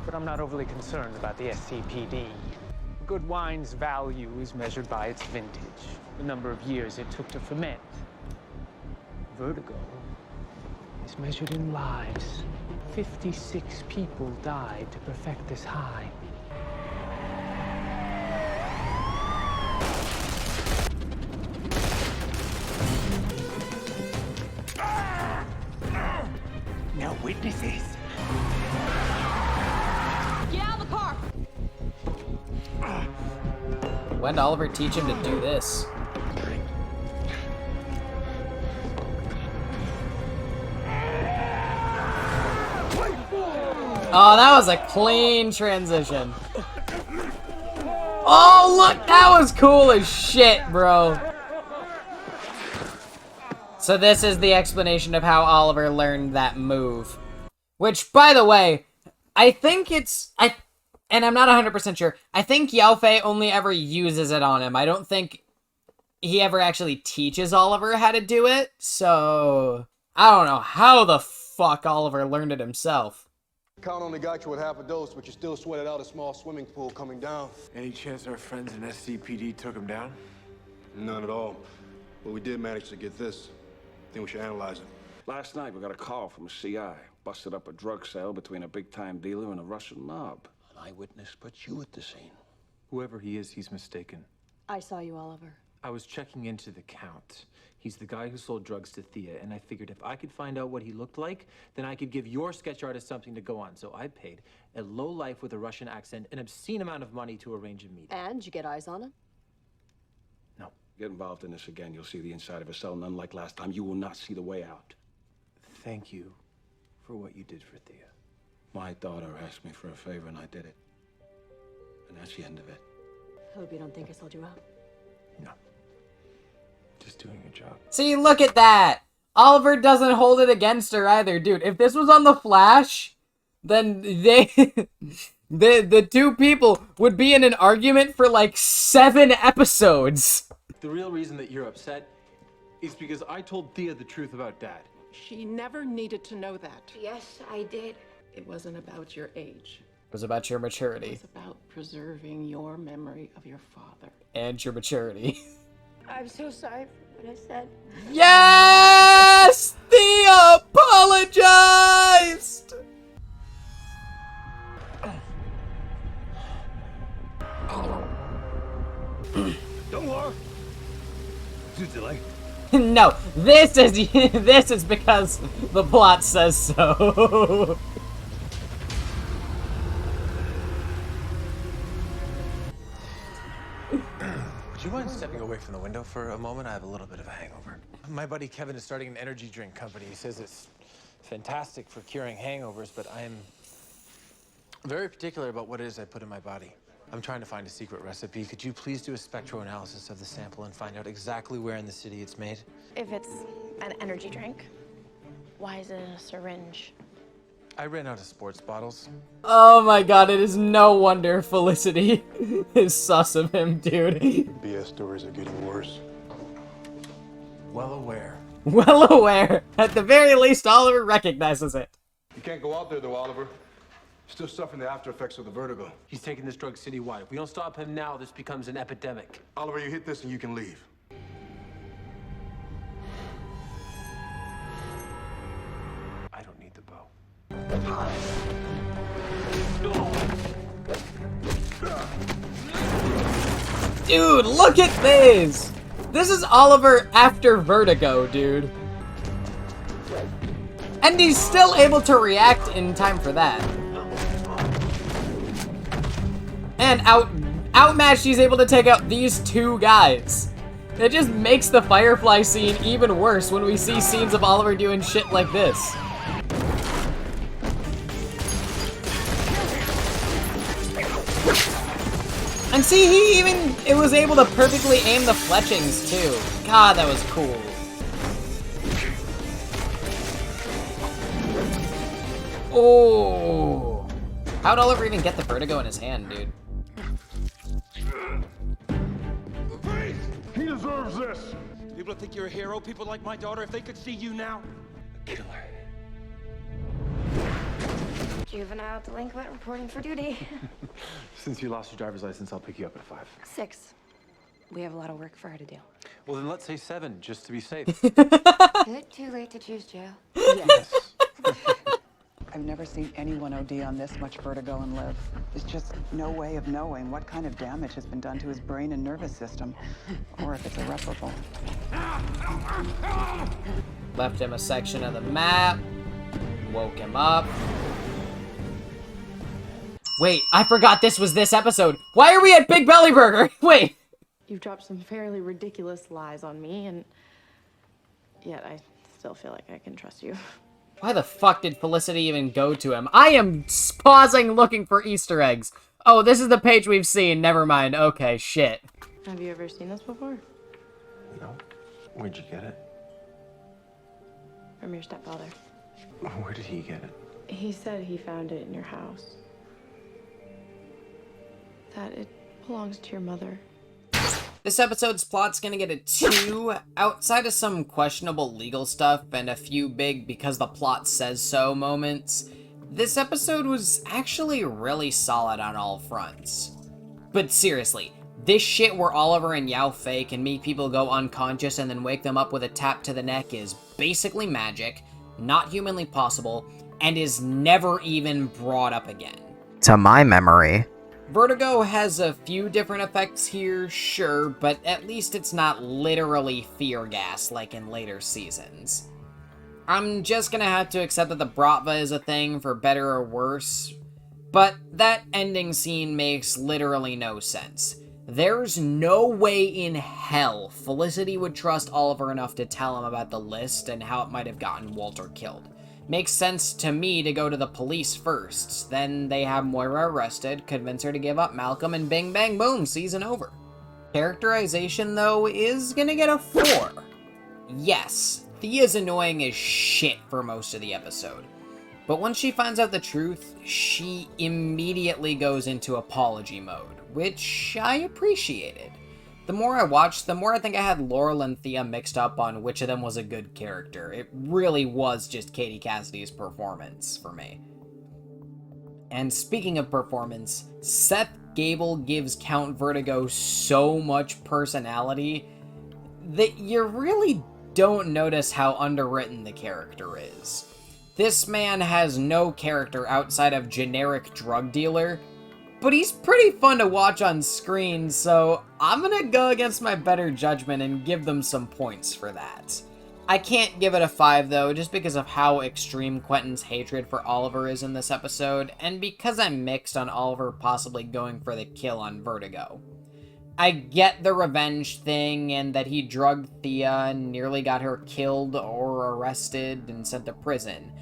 But I'm not overly concerned about the SCPD. Good wine's value is measured by its vintage, the number of years it took to ferment. Vertigo is measured in lives. 56 people died to perfect this high. No witnesses. Get out of the car! When did Oliver teach him to do this? Oh, that was a clean transition. Oh, look, that was cool as shit, bro. So this is the explanation of how Oliver learned that move. Which, by the way, I think it's... And I'm not 100% sure. I think Yao Fei only ever uses it on him. I don't think he ever actually teaches Oliver how to do it. So, I don't know how the fuck Oliver learned it himself. Count only got you with half a dose, but you still sweated out a small swimming pool coming down. Any chance our friends in SCPD took him down? None at all. But we did manage to get this. Think we should analyze it. Last night, we got a call from a CI. Busted up a drug sale between a big-time dealer and a Russian mob. An eyewitness put you at the scene. Whoever he is, he's mistaken. I saw you, Oliver. I was checking into the Count. He's the guy who sold drugs to Thea, and I figured if I could find out what he looked like, then I could give your sketch artist something to go on. So I paid a lowlife with a Russian accent an obscene amount of money to arrange a meeting. And you get eyes on him? No. Get involved in this again, you'll see the inside of a cell, and unlike last time, you will not see the way out. Thank you for what you did for Thea. My daughter asked me for a favor, and I did it. And that's the end of it. Hope you don't think I sold you out. No. Just doing your job. See, look at that! Oliver doesn't hold it against her either. Dude, if this was on The Flash, then the two people would be in an argument for like 7 episodes. The real reason that you're upset is because I told Thea the truth about Dad. She never needed to know that. Yes, I did. It wasn't about your age. It was about your It maturity. was about preserving your memory of your father. And your maturity. I'm so sorry for what I said. Yes! Thea apologized! Don't worry. Too delayed. No, this is because the plot says so. Would you mind stepping away from the window for a moment? I have a little bit of a hangover. My buddy Kevin is starting an energy drink company. He says it's fantastic for curing hangovers, but I'm very particular about what it is I put in my body. I'm trying to find a secret recipe. Could you please do a spectroanalysis of the sample and find out exactly where in the city it's made? If it's an energy drink, why is it in a syringe? I ran out of sports bottles. Oh my god, it is no wonder Felicity is sus of him, dude. BS stories are getting worse. Well aware. Well aware. At the very least, Oliver recognizes it. You can't go out there though, Oliver. Still suffering the after effects of the vertigo. He's taking this drug citywide. If we don't stop him now, this becomes an epidemic. Oliver, you hit this and you can leave. I don't need the bow. Dude, look at this! This is Oliver after Vertigo, dude. And he's still able to react in time for that. And outmatched, he's able to take out these 2 guys. It just makes the Firefly scene even worse when we see scenes of Oliver doing shit like this. And see, it was able to perfectly aim the fletchings too. God, that was cool. Oh. How'd Oliver even get the vertigo in his hand, dude? He deserves this. People think you're a hero. People like my daughter, if they could see you now. A killer. Juvenile delinquent reporting for duty. Since you lost your driver's license, I'll pick you up at 5. 6. We have a lot of work for her to do. Well, then let's say 7, just to be safe. Is it too late to choose jail? Yes. I've never seen anyone OD on this much vertigo and live. There's just no way of knowing what kind of damage has been done to his brain and nervous system, or if it's irreparable. Left him a section of the map. Woke him up. Wait, I forgot this was this episode. Why are we at Big Belly Burger? Wait. You've dropped some fairly ridiculous lies on me, and yet I still feel like I can trust you. Why the fuck did Felicity even go to him? I am pausing looking for Easter eggs. Oh, this is the page we've seen. Never mind. Okay, shit. Have you ever seen this before? No. Where'd you get it? From your stepfather. Where did he get it? He said he found it in your house. That it belongs to your mother. This episode's plot's gonna get a 2. Outside of some questionable legal stuff and a few big because the plot says so moments, This episode was actually really solid on all fronts. But seriously, this shit where Oliver and Yao Fei can make people go unconscious and then wake them up with a tap to the neck is basically magic, not humanly possible, and is never even brought up again. To my memory. Vertigo has a few different effects here, sure, but at least it's not literally fear gas like in later seasons. I'm just gonna have to accept that the Bratva is a thing for better or worse, but that ending scene makes literally no sense. There's no way in hell Felicity would trust Oliver enough to tell him about the list and how it might have gotten Walter killed. Makes sense to me to go to the police first, then they have Moira arrested, convince her to give up Malcolm, and bing bang boom, season over. Characterization, though, is gonna get a 4. Yes, Thea's annoying as shit for most of the episode, but once she finds out the truth, she immediately goes into apology mode, which I appreciated. The more I watched, the more I think I had Laurel and Thea mixed up on which of them was a good character. It really was just Katie Cassidy's performance for me. And speaking of performance, Seth Gable gives Count Vertigo so much personality that you really don't notice how underwritten the character is. This man has no character outside of generic drug dealer, but he's pretty fun to watch on screen, so I'm gonna go against my better judgment and give them some points for that. I can't give it a 5 though, just because of how extreme Quentin's hatred for Oliver is in this episode, and because I'm mixed on Oliver possibly going for the kill on Vertigo. I get the revenge thing, and that he drugged Thea and nearly got her killed or arrested and sent to prison.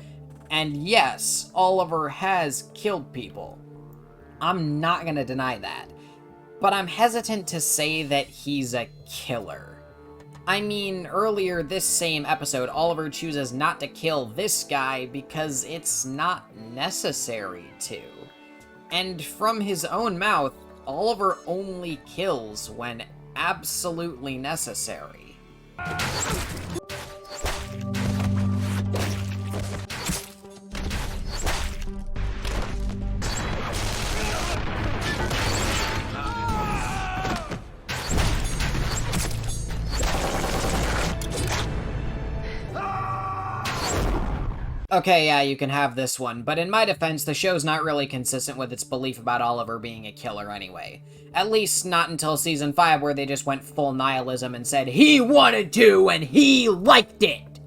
And yes, Oliver has killed people. I'm not gonna deny that, but I'm hesitant to say that he's a killer. I mean, earlier this same episode, Oliver chooses not to kill this guy because it's not necessary to. And from his own mouth, Oliver only kills when absolutely necessary. Okay, yeah, you can have this one, but in my defense, the show's not really consistent with its belief about Oliver being a killer anyway. At least not until season 5, where they just went full nihilism and said he wanted to and he liked it!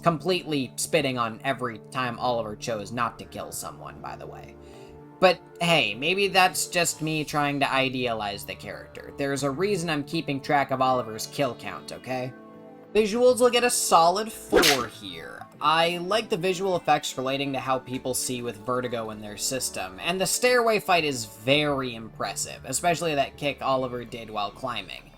Completely spitting on every time Oliver chose not to kill someone, by the way. But hey, maybe that's just me trying to idealize the character. There's a reason I'm keeping track of Oliver's kill count, okay? Visuals will get a solid 4 here. I like the visual effects relating to how people see with Vertigo in their system, and the stairway fight is very impressive, especially that kick Oliver did while climbing.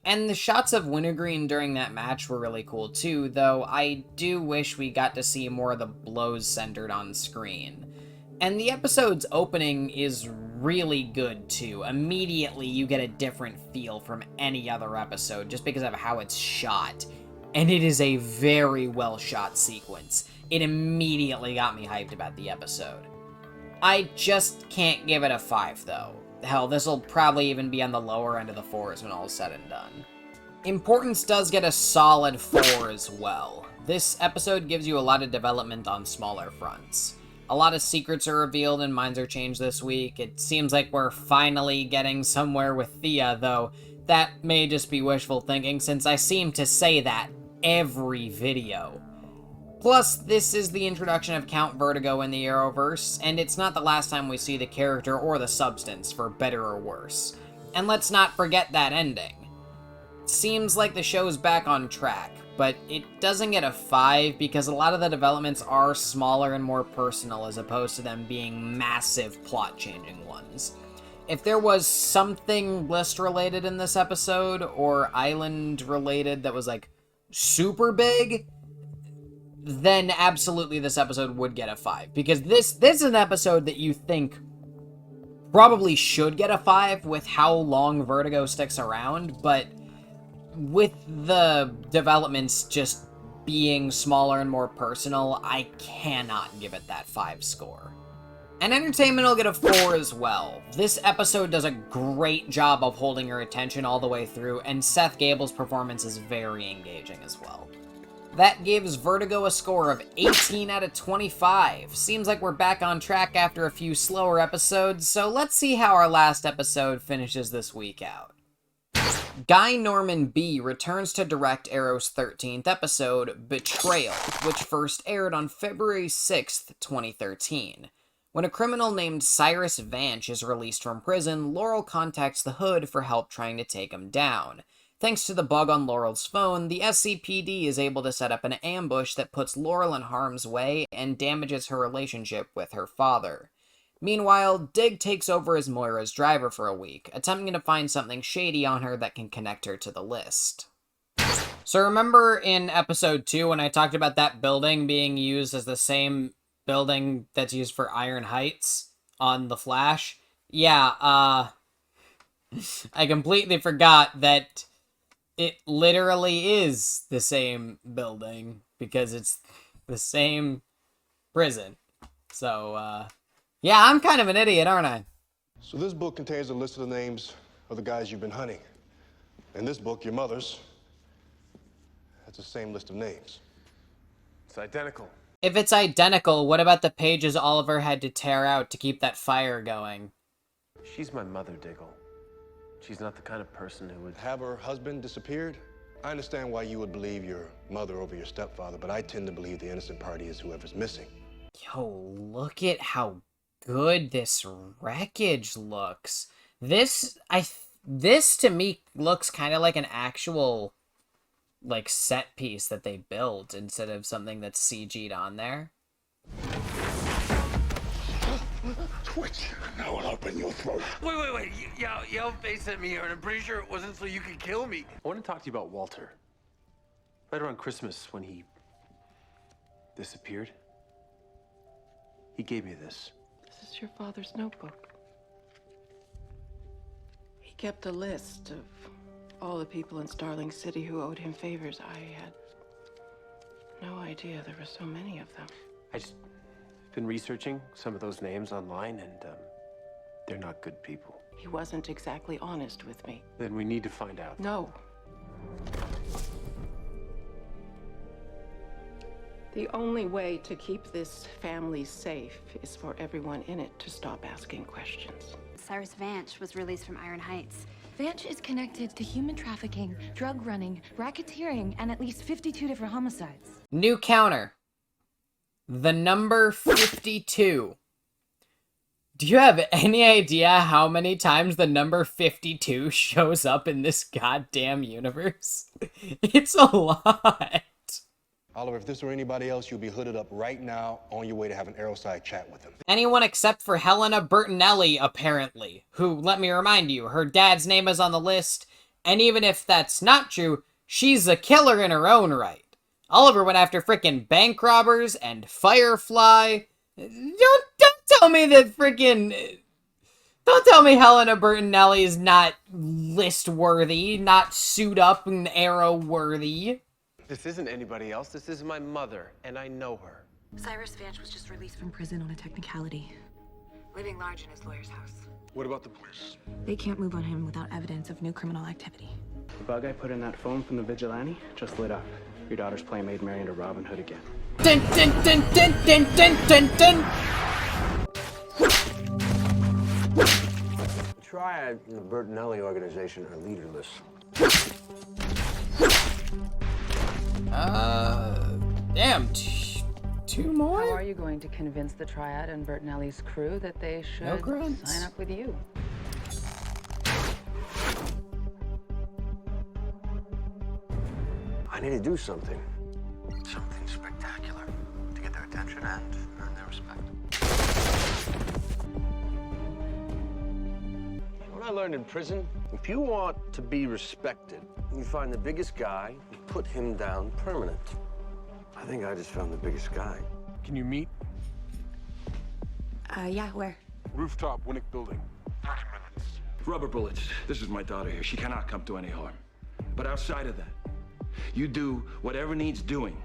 And the shots of Wintergreen during that match were really cool too, though I do wish we got to see more of the blows centered on screen. And the episode's opening is really good too. Immediately you get a different feel from any other episode just because of how it's shot. And it is a very well shot sequence. It immediately got me hyped about the episode. I just can't give it a 5 though. Hell, this'll probably even be on the lower end of the 4s when all is said and done. Importance does get a solid 4 as well. This episode gives you a lot of development on smaller fronts. A lot of secrets are revealed and minds are changed this week. It seems like we're finally getting somewhere with Thea, though that may just be wishful thinking since I seem to say that every video. Plus, this is the introduction of Count Vertigo in the Arrowverse, and it's not the last time we see the character or the substance, for better or worse. And let's not forget that ending. Seems like the show's back on track, but it doesn't get a 5 because a lot of the developments are smaller and more personal as opposed to them being massive plot-changing ones. If there was something list-related in this episode, or island-related that was, like, super big, then absolutely this episode would get a 5. Because this is an episode that you think probably should get a 5 with how long Vertigo sticks around, but with the developments just being smaller and more personal, I cannot give it that 5 score. And entertainment will get a 4 as well. This episode does a great job of holding your attention all the way through, and Seth Gable's performance is very engaging as well. That gives Vertigo a score of 18 out of 25. Seems like we're back on track after a few slower episodes, so let's see how our last episode finishes this week out. Guy Norman B returns to direct Arrow's 13th episode, Betrayal, which first aired on February 6th, 2013. When a criminal named Cyrus Vance is released from prison, Laurel contacts the Hood for help trying to take him down. Thanks to the bug on Laurel's phone, the SCPD is able to set up an ambush that puts Laurel in harm's way and damages her relationship with her father. Meanwhile, Dig takes over as Moira's driver for a week, attempting to find something shady on her that can connect her to the list. So remember in episode 2 when I talked about that building being used as the same building that's used for Iron Heights on The Flash? Yeah, I completely forgot that it literally is the same building because it's the same prison. So, yeah, I'm kind of an idiot, aren't I? So this book contains a list of the names of the guys you've been hunting. In this book, your mother's, that's the same list of names. It's identical. If it's identical, what about the pages Oliver had to tear out to keep that fire going? She's my mother, Diggle. She's not the kind of person who would... Have her husband disappeared? I understand why you would believe your mother over your stepfather, but I tend to believe the innocent party is whoever's missing. Yo, look at how good this wreckage looks. This to me looks kind of like an actual like set piece that they built instead of something that's CG'd on there. Twitch, now I'll open your throat. Wait. Y'all face at me here, and I'm pretty sure it wasn't so you could kill me. I want to talk to you about Walter. Right around Christmas, when he disappeared, he gave me this. This is your father's notebook. He kept a list of all the people in Starling City who owed him favors. I had no idea there were so many of them. I just been researching some of those names online, and they're not good people. He wasn't exactly honest with me. Then we need to find out. No. The only way to keep this family safe is for everyone in it to stop asking questions. Cyrus Vance was released from Iron Heights. Vance is connected to human trafficking, drug running, racketeering, and at least 52 different homicides. New counter. The number 52. Do you have any idea how many times the number 52 shows up in this goddamn universe? It's a lot. Oliver, if this were anybody else, you'd be hooded up right now on your way to have an Arrowside chat with him. Anyone except for Helena Bertinelli, apparently, who, let me remind you, her dad's name is on the list, and even if that's not true, she's a killer in her own right. Oliver went after frickin' bank robbers and Firefly. Don't tell me that frickin'... Don't tell me Helena Bertinelli is not list-worthy, not suit-up and Arrow-worthy. This isn't anybody else. This is my mother, and I know her. Cyrus Vance was just released from prison on a technicality, living large in his lawyer's house. What about the police? They can't move on him without evidence of new criminal activity. The bug I put in that phone from the vigilante just lit up. Your daughter's playmate married to Robin Hood again. Dun dun dun dun dun dun dun dun! The Triad and the Bertinelli organization are leaderless. Damn, two more? How are you going to convince the Triad and Bertinelli's crew that they should sign up with you? I need to do something. Something spectacular to get their attention and earn their respect. What I learned in prison, if you want to be respected, you find the biggest guy and put him down permanent. I think I just found the biggest guy. Can you meet? Yeah, where? Rooftop, Winnick building. 30 minutes. Rubber bullets. This is my daughter here. She cannot come to any harm. But outside of that, you do whatever needs doing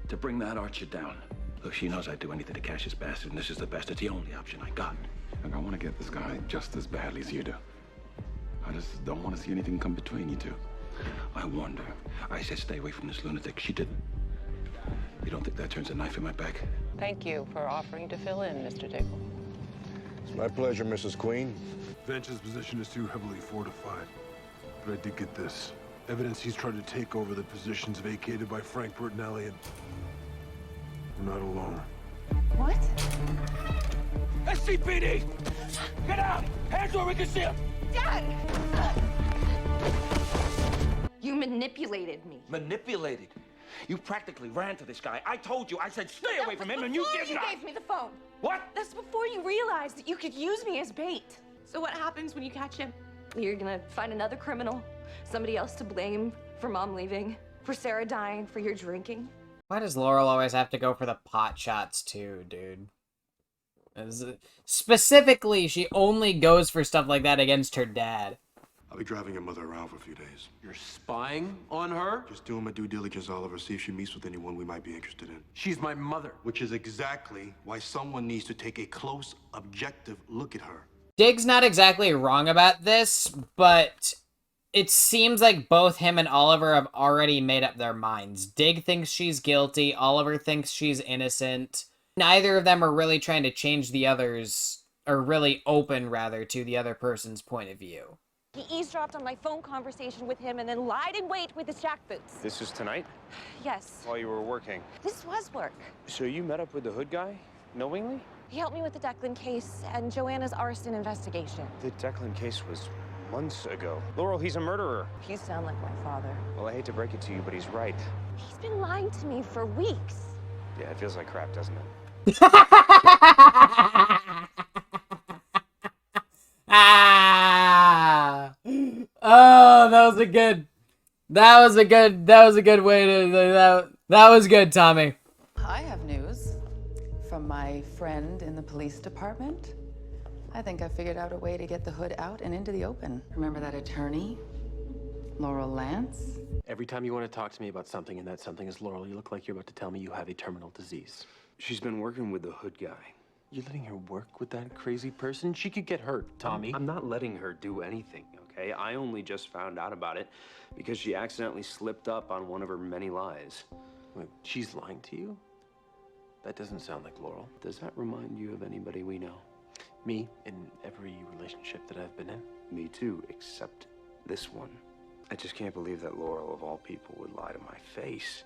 to bring that Archer down. Look, she knows I'd do anything to catch this bastard, and this is the best. It's the only option I got. And I want to get this guy just as badly as you do. I just don't want to see anything come between you two. I warned her. I said stay away from this lunatic. She didn't. You don't think that turns a knife in my back? Thank you for offering to fill in, Mr. Diggle. It's my pleasure, Mrs. Queen. Venture's position is too heavily fortified. But I did get this. Evidence he's tried to take over the positions vacated by Frankfurt and Elliot. We're not alone. What? SCPD! Get out! Hands where we can see him! Dad! You manipulated me. Manipulated? You practically ran to this guy. I told you. I said stay away from him, and you did not. You gave me the phone. What? That's before you realized that you could use me as bait. So what happens when you catch him? You're gonna find another criminal, somebody else to blame for Mom leaving, for Sarah dying, for your drinking. Why does Laurel always have to go for the pot shots too, dude? Specifically, she only goes for stuff like that against her dad. I'll be driving your mother around for a few days. You're spying on her? Just doing my due diligence, Oliver. See if she meets with anyone we might be interested in. She's my mother. Which is exactly why someone needs to take a close, objective look at her. Dig's not exactly wrong about this, but it seems like both him and Oliver have already made up their minds. Dig thinks she's guilty. Oliver thinks she's innocent. Neither of them are really trying to change the others, or really open, rather, to the other person's point of view. He eavesdropped on my phone conversation with him and then lied in wait with his jackboots. This is tonight? Yes. While you were working? This was work. So you met up with the hood guy? Knowingly? He helped me with the Declan case and Joanna's arson investigation. The Declan case was months ago. Laurel, he's a murderer. You sound like my father. Well, I hate to break it to you, but he's right. He's been lying to me for weeks. Yeah, it feels like crap, doesn't it? Ah! Oh, that was a good way to, that was good, Tommy. I have news from my friend in the police department. I think I figured out a way to get the hood out and into the open. Remember that attorney, Laurel Lance? Every time you want to talk to me about something and that something is Laurel, you look like you're about to tell me you have a terminal disease. She's been working with the hood guy. You're letting her work with that crazy person? She could get hurt, Tommy. I'm not letting her do anything, okay? I only just found out about it because she accidentally slipped up on one of her many lies. Wait, she's lying to you? That doesn't sound like Laurel. Does that remind you of anybody we know? Me, in every relationship that I've been in? Me too, except this one. I just can't believe that Laurel, of all people, would lie to my face.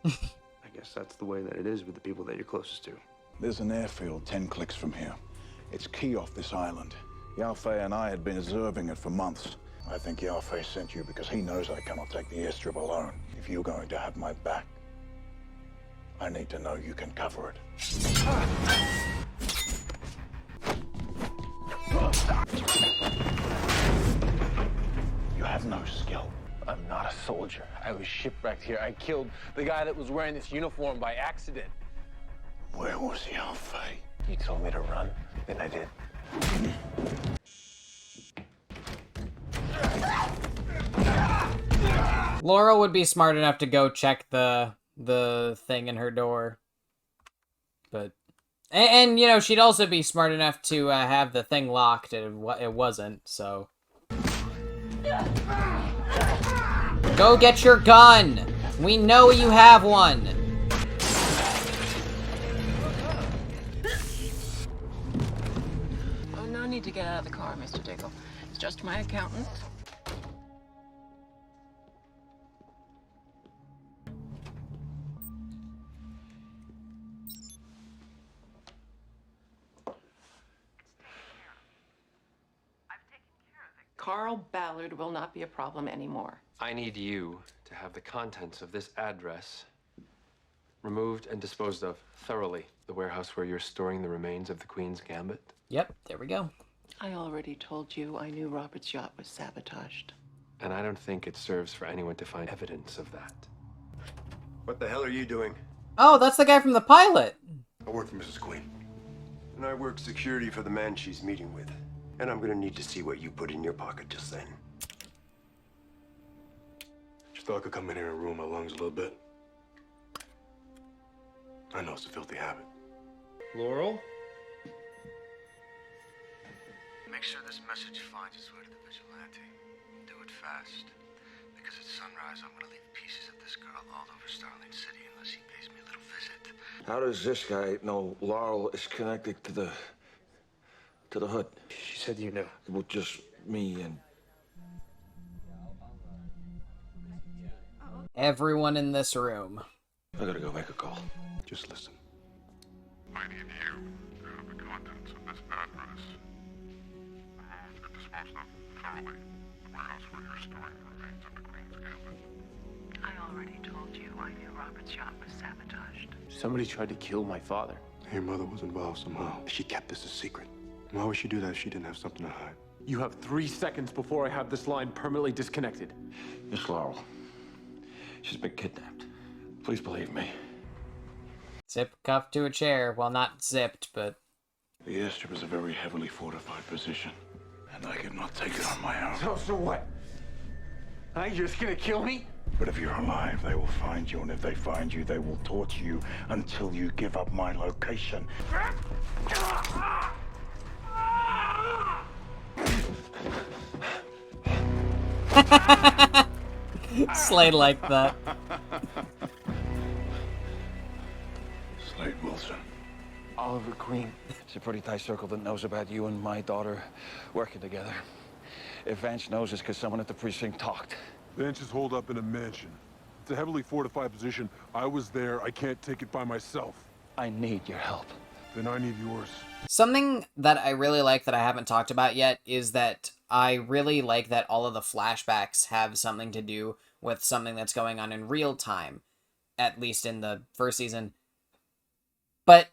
I guess that's the way that it is with the people that you're closest to. There's an airfield 10 clicks from here. It's key off this island. Yao-Fei and I had been observing it for months. I think Yao-Fei sent you because he knows I cannot take the airstrip alone. If you're going to have my back, I need to know you can cover it. You have no skill. I'm not a soldier. I was shipwrecked here. I killed the guy that was wearing this uniform by accident. Where was Yao-Fei? You told me to run, and I did. Laurel would be smart enough to go check the thing in her door. But and you know, she'd also be smart enough to have the thing locked, and it wasn't, so. Go get your gun! We know you have one! Oh, no need to get out of the car, Mr. Diggle. It's just my accountant. Carl Ballard will not be a problem anymore. I need you to have the contents of this address removed and disposed of thoroughly. The warehouse where you're storing the remains of the Queen's Gambit. Yep, there we go. I already told you I knew Robert's yacht was sabotaged. And I don't think it serves for anyone to find evidence of that. What the hell are you doing? Oh, that's the guy from the pilot. I work for Mrs. Queen. And I work security for the man she's meeting with. And I'm gonna need to see what you put in your pocket just then. Just thought I could come in here and ruin my lungs a little bit. I know it's a filthy habit. Laurel? Make sure this message finds its way to the vigilante. Do it fast. Because at sunrise, I'm gonna leave pieces of this girl all over Starling City unless he pays me a little visit. How does this guy know Laurel is connected to the hood? She said you knew. Well, just me and... Everyone in this room. I gotta go make a call. Just listen. I need you to have the contents of this address removed and disposed of thoroughly. The warehouse where you're storing the remains of the Queen's Gambit. I already told you I knew Robert's yacht was sabotaged. Somebody tried to kill my father. Your mother was involved somehow. She kept this a secret. Why would she do that if she didn't have something to hide? You have 3 seconds before I have this line permanently disconnected. Miss Laurel. She's been kidnapped. Please believe me. Zip cuffed to a chair. Well, not zipped, but... The airstrip is a very heavily fortified position, and I could not take it on my own. So what? You're just gonna kill me? But if you're alive, they will find you, and if they find you, they will torture you until you give up my location. Slade like that. Slade Wilson. Oliver Queen. It's a pretty tight circle that knows about you and my daughter working together. If Vance knows, it's because someone at the precinct talked. Vance is holed up in a mansion. It's a heavily fortified position. I was there. I can't take it by myself. I need your help. Then I need yours. Something that I really like that I haven't talked about yet is that I really like that all of the flashbacks have something to do with something that's going on in real time, at least in the first season. But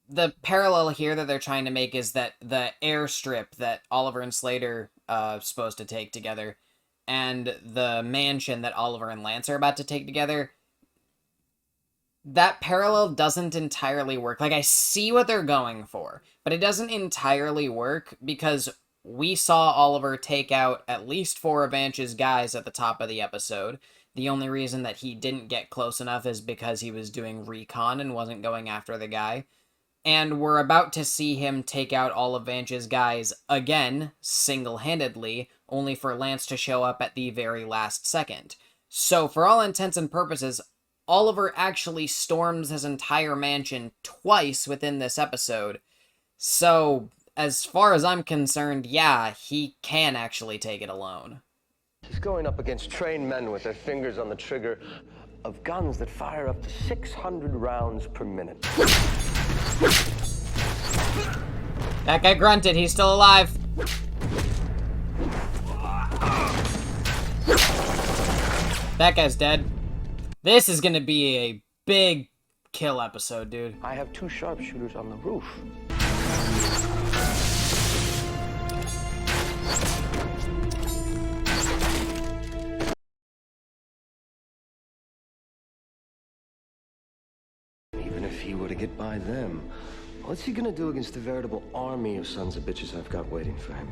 the parallel here that they're trying to make is that the airstrip that Oliver and Slater supposed to take together, and the mansion that Oliver and Lance are about to take together, that parallel doesn't entirely work. Like, I see what they're going for, but it doesn't entirely work because we saw Oliver take out at least 4 of Vance's guys at the top of the episode. The only reason that he didn't get close enough is because he was doing recon and wasn't going after the guy. And we're about to see him take out all of Vance's guys again, single-handedly, only for Lance to show up at the very last second. So, for all intents and purposes, Oliver actually storms his entire mansion twice within this episode. So, as far as I'm concerned, yeah, he can actually take it alone. He's going up against trained men with their fingers on the trigger of guns that fire up to 600 rounds per minute. That guy grunted, he's still alive. That guy's dead. This is gonna be a big kill episode, dude. I have 2 sharpshooters on the roof. Even if he were to get by them, what's he gonna do against the veritable army of sons of bitches I've got waiting for him?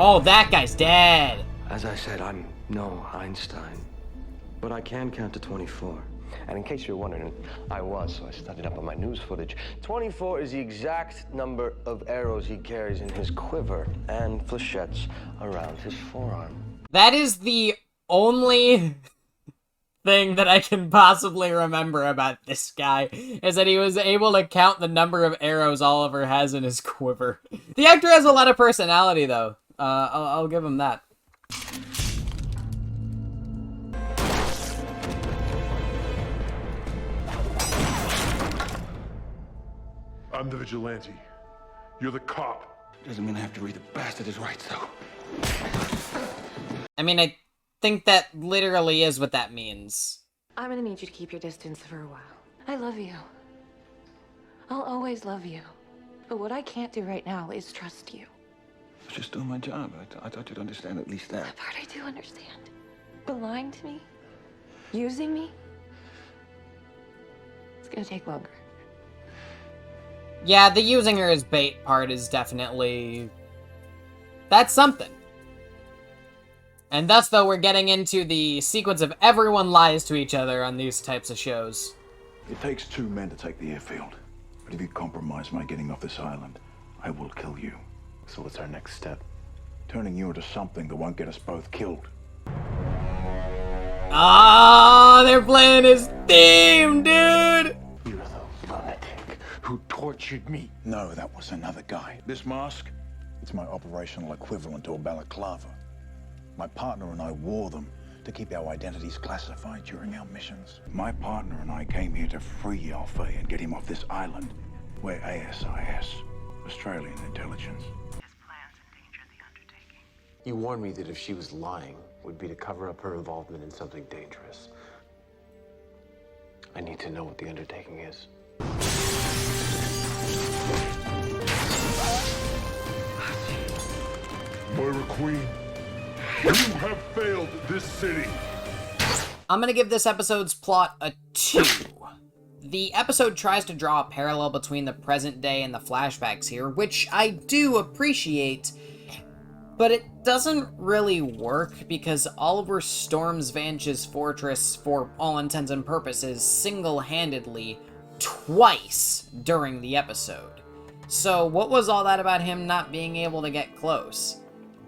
Oh, that guy's dead. As I said, I'm no Einstein, but I can count to 24. And in case you're wondering, I was, so I studied up on my news footage. 24 is the exact number of arrows he carries in his quiver and flechettes around his forearm. That is the only thing that I can possibly remember about this guy, is that he was able to count the number of arrows Oliver has in his quiver. The actor has a lot of personality, though. I'll give him that. I'm the vigilante. You're the cop. Doesn't mean I have to read the bastard's rights, though. I mean, I think that literally is what that means. I'm gonna need you to keep your distance for a while. I love you. I'll always love you. But what I can't do right now is trust you. I was just doing my job. I thought you'd understand at least that. That part I do understand. But lying to me? Using me? It's gonna take longer. Yeah, the using her as bait part is definitely... that's something. And thus, though, we're getting into the sequence of everyone lies to each other on these types of shows. It takes 2 men to take the airfield. But if you compromise my getting off this island, I will kill you. So what's our next step? Turning you into something that won't get us both killed. Ah, they're playing his theme, dude! You're the lunatic who tortured me. No, that was another guy. This mask, it's my operational equivalent to a balaclava. My partner and I wore them to keep our identities classified during our missions. My partner and I came here to free Yalfei and get him off this island. We're ASIS, Australian Intelligence. You warned me that if she was lying, it would be to cover up her involvement in something dangerous. I need to know what the undertaking is. Moira Queen, you have failed this city. I'm gonna give this episode's plot a 2. The episode tries to draw a parallel between the present day and the flashbacks here, which I do appreciate, but it doesn't really work because Oliver storms Vanch's fortress for all intents and purposes single-handedly twice during the episode. So what was all that about him not being able to get close?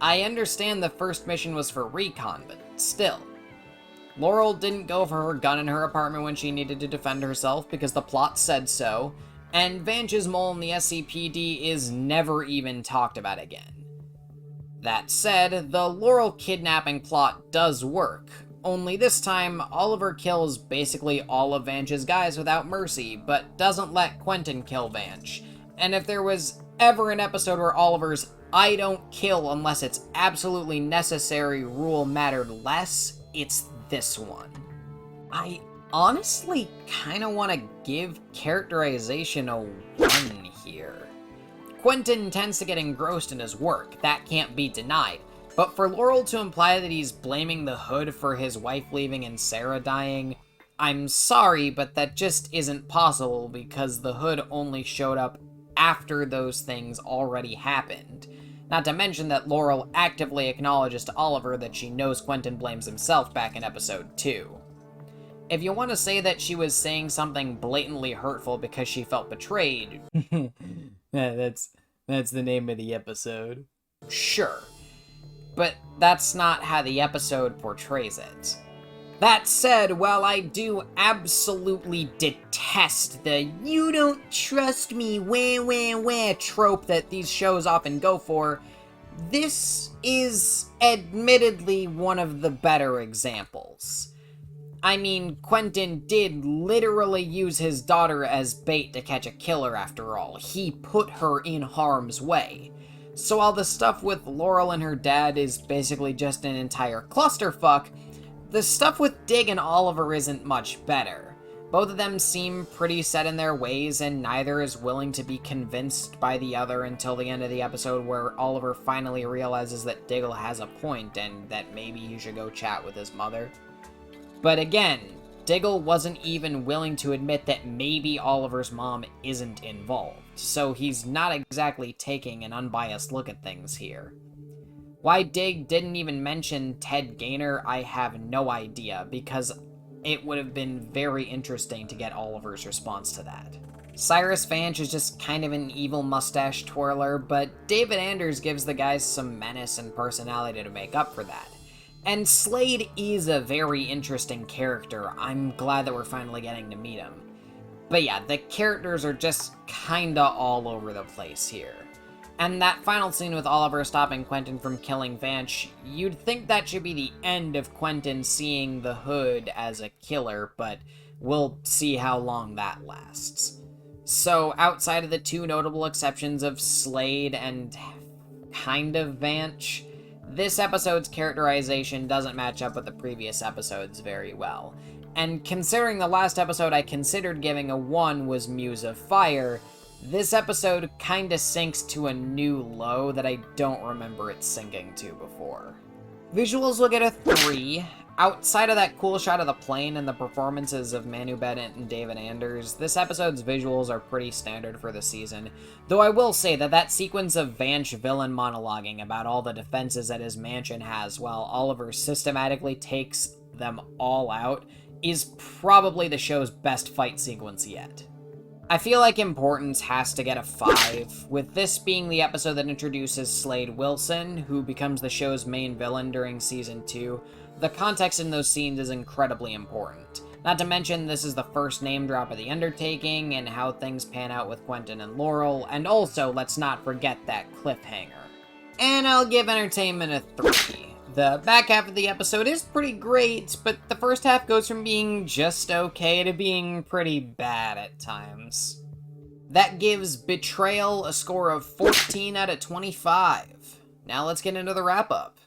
I understand the first mission was for recon, but still. Laurel didn't go for her gun in her apartment when she needed to defend herself because the plot said so, and Vanch's mole in the SCPD is never even talked about again. That said, the Laurel kidnapping plot does work, only this time Oliver kills basically all of Vanch's guys without mercy, but doesn't let Quentin kill Vanch. And if there was ever an episode where Oliver's "I don't kill unless it's absolutely necessary" rule mattered less, it's this one. I honestly kind of want to give characterization a 1 here. Quentin tends to get engrossed in his work, that can't be denied, but for Laurel to imply that he's blaming the Hood for his wife leaving and Sarah dying, I'm sorry, but that just isn't possible because the Hood only showed up after those things already happened. Not to mention that Laurel actively acknowledges to Oliver that she knows Quentin blames himself back in episode 2. If you want to say that she was saying something blatantly hurtful because she felt betrayed, that's the name of the episode. Sure. But that's not how the episode portrays it. That said, while I do absolutely detest the "you don't trust me, wah trope that these shows often go for, this is admittedly one of the better examples. I mean, Quentin did literally use his daughter as bait to catch a killer after all. He put her in harm's way. So while the stuff with Laurel and her dad is basically just an entire clusterfuck, the stuff with Dig and Oliver isn't much better. Both of them seem pretty set in their ways, and neither is willing to be convinced by the other until the end of the episode where Oliver finally realizes that Diggle has a point and that maybe he should go chat with his mother. But again, Diggle wasn't even willing to admit that maybe Oliver's mom isn't involved, so he's not exactly taking an unbiased look at things here. Why Dig didn't even mention Ted Gaynor, I have no idea, because it would have been very interesting to get Oliver's response to that. Cyrus Vanch is just kind of an evil mustache twirler, but David Anders gives the guys some menace and personality to make up for that. And Slade is a very interesting character. I'm glad that we're finally getting to meet him. But yeah, the characters are just kinda all over the place here. And that final scene with Oliver stopping Quentin from killing Vanch, you'd think that should be the end of Quentin seeing the Hood as a killer, but we'll see how long that lasts. So outside of the two notable exceptions of Slade and kind of Vanch, this episode's characterization doesn't match up with the previous episodes very well. And considering the last episode I considered giving a 1 was Muse of Fire, this episode kinda sinks to a new low that I don't remember it sinking to before. Visuals will get a 3. Outside of that cool shot of the plane and the performances of Manu Bennett and David Anders, this episode's visuals are pretty standard for the season, though I will say that that sequence of Vance villain monologuing about all the defenses that his mansion has while Oliver systematically takes them all out is probably the show's best fight sequence yet. I feel like importance has to get a 5, with this being the episode that introduces Slade Wilson, who becomes the show's main villain during Season 2. The context in those scenes is incredibly important. Not to mention, this is the first name drop of the undertaking, and how things pan out with Quentin and Laurel, and also, let's not forget that cliffhanger. And I'll give entertainment a 3. The back half of the episode is pretty great, but the first half goes from being just okay to being pretty bad at times. That gives Betrayal a score of 14 out of 25. Now let's get into the wrap-up.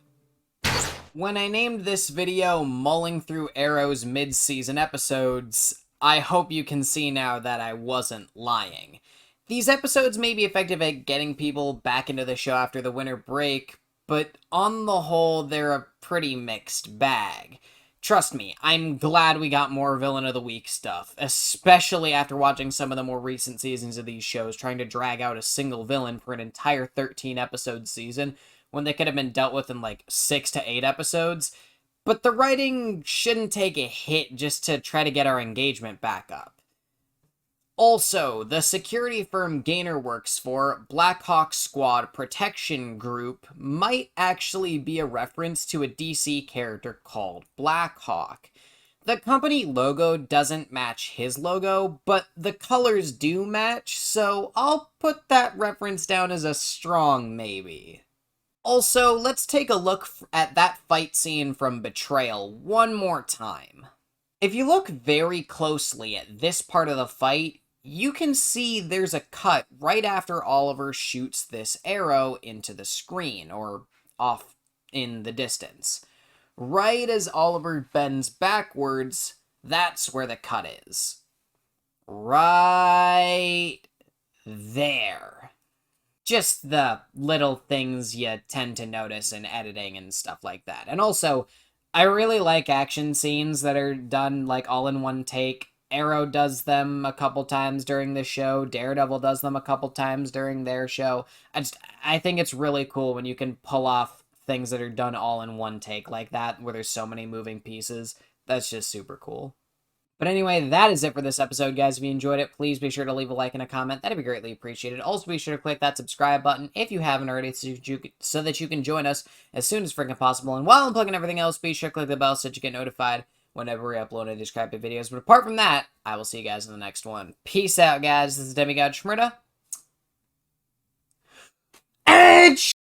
When I named this video Mulling Through Arrow's mid-season episodes, I hope you can see now that I wasn't lying. These episodes may be effective at getting people back into the show after the winter break, but on the whole, they're a pretty mixed bag. Trust me, I'm glad we got more Villain of the Week stuff, especially after watching some of the more recent seasons of these shows trying to drag out a single villain for an entire 13-episode season, when they could have been dealt with in like 6 to 8 episodes. But the writing shouldn't take a hit just to try to get our engagement back up. Also, the security firm Gaynor works for, Black Hawk Squad Protection Group, might actually be a reference to a DC character called Black Hawk. The company logo doesn't match his logo, but the colors do match, so I'll put that reference down as a strong maybe. Also, let's take a look at that fight scene from Betrayal one more time. If you look very closely at this part of the fight, you can see there's a cut right after Oliver shoots this arrow into the screen, or off in the distance. Right as Oliver bends backwards, that's where the cut is. Right there. Just the little things you tend to notice in editing and stuff like that. And also, I really like action scenes that are done like all in one take. Arrow does them a couple times during this show. Daredevil does them a couple times during their show. I think it's really cool when you can pull off things that are done all in one take like that, where there's so many moving pieces. That's just super cool. But anyway, that is it for this episode, guys. If you enjoyed it, please be sure to leave a like and a comment. That'd be greatly appreciated. Also, be sure to click that subscribe button if you haven't already, so that you can join us as soon as freaking possible. And while I'm plugging everything else, be sure to click the bell so that you get notified whenever we upload any crappy videos. But apart from that, I will see you guys in the next one. Peace out, guys. This is Demigod Shmurda.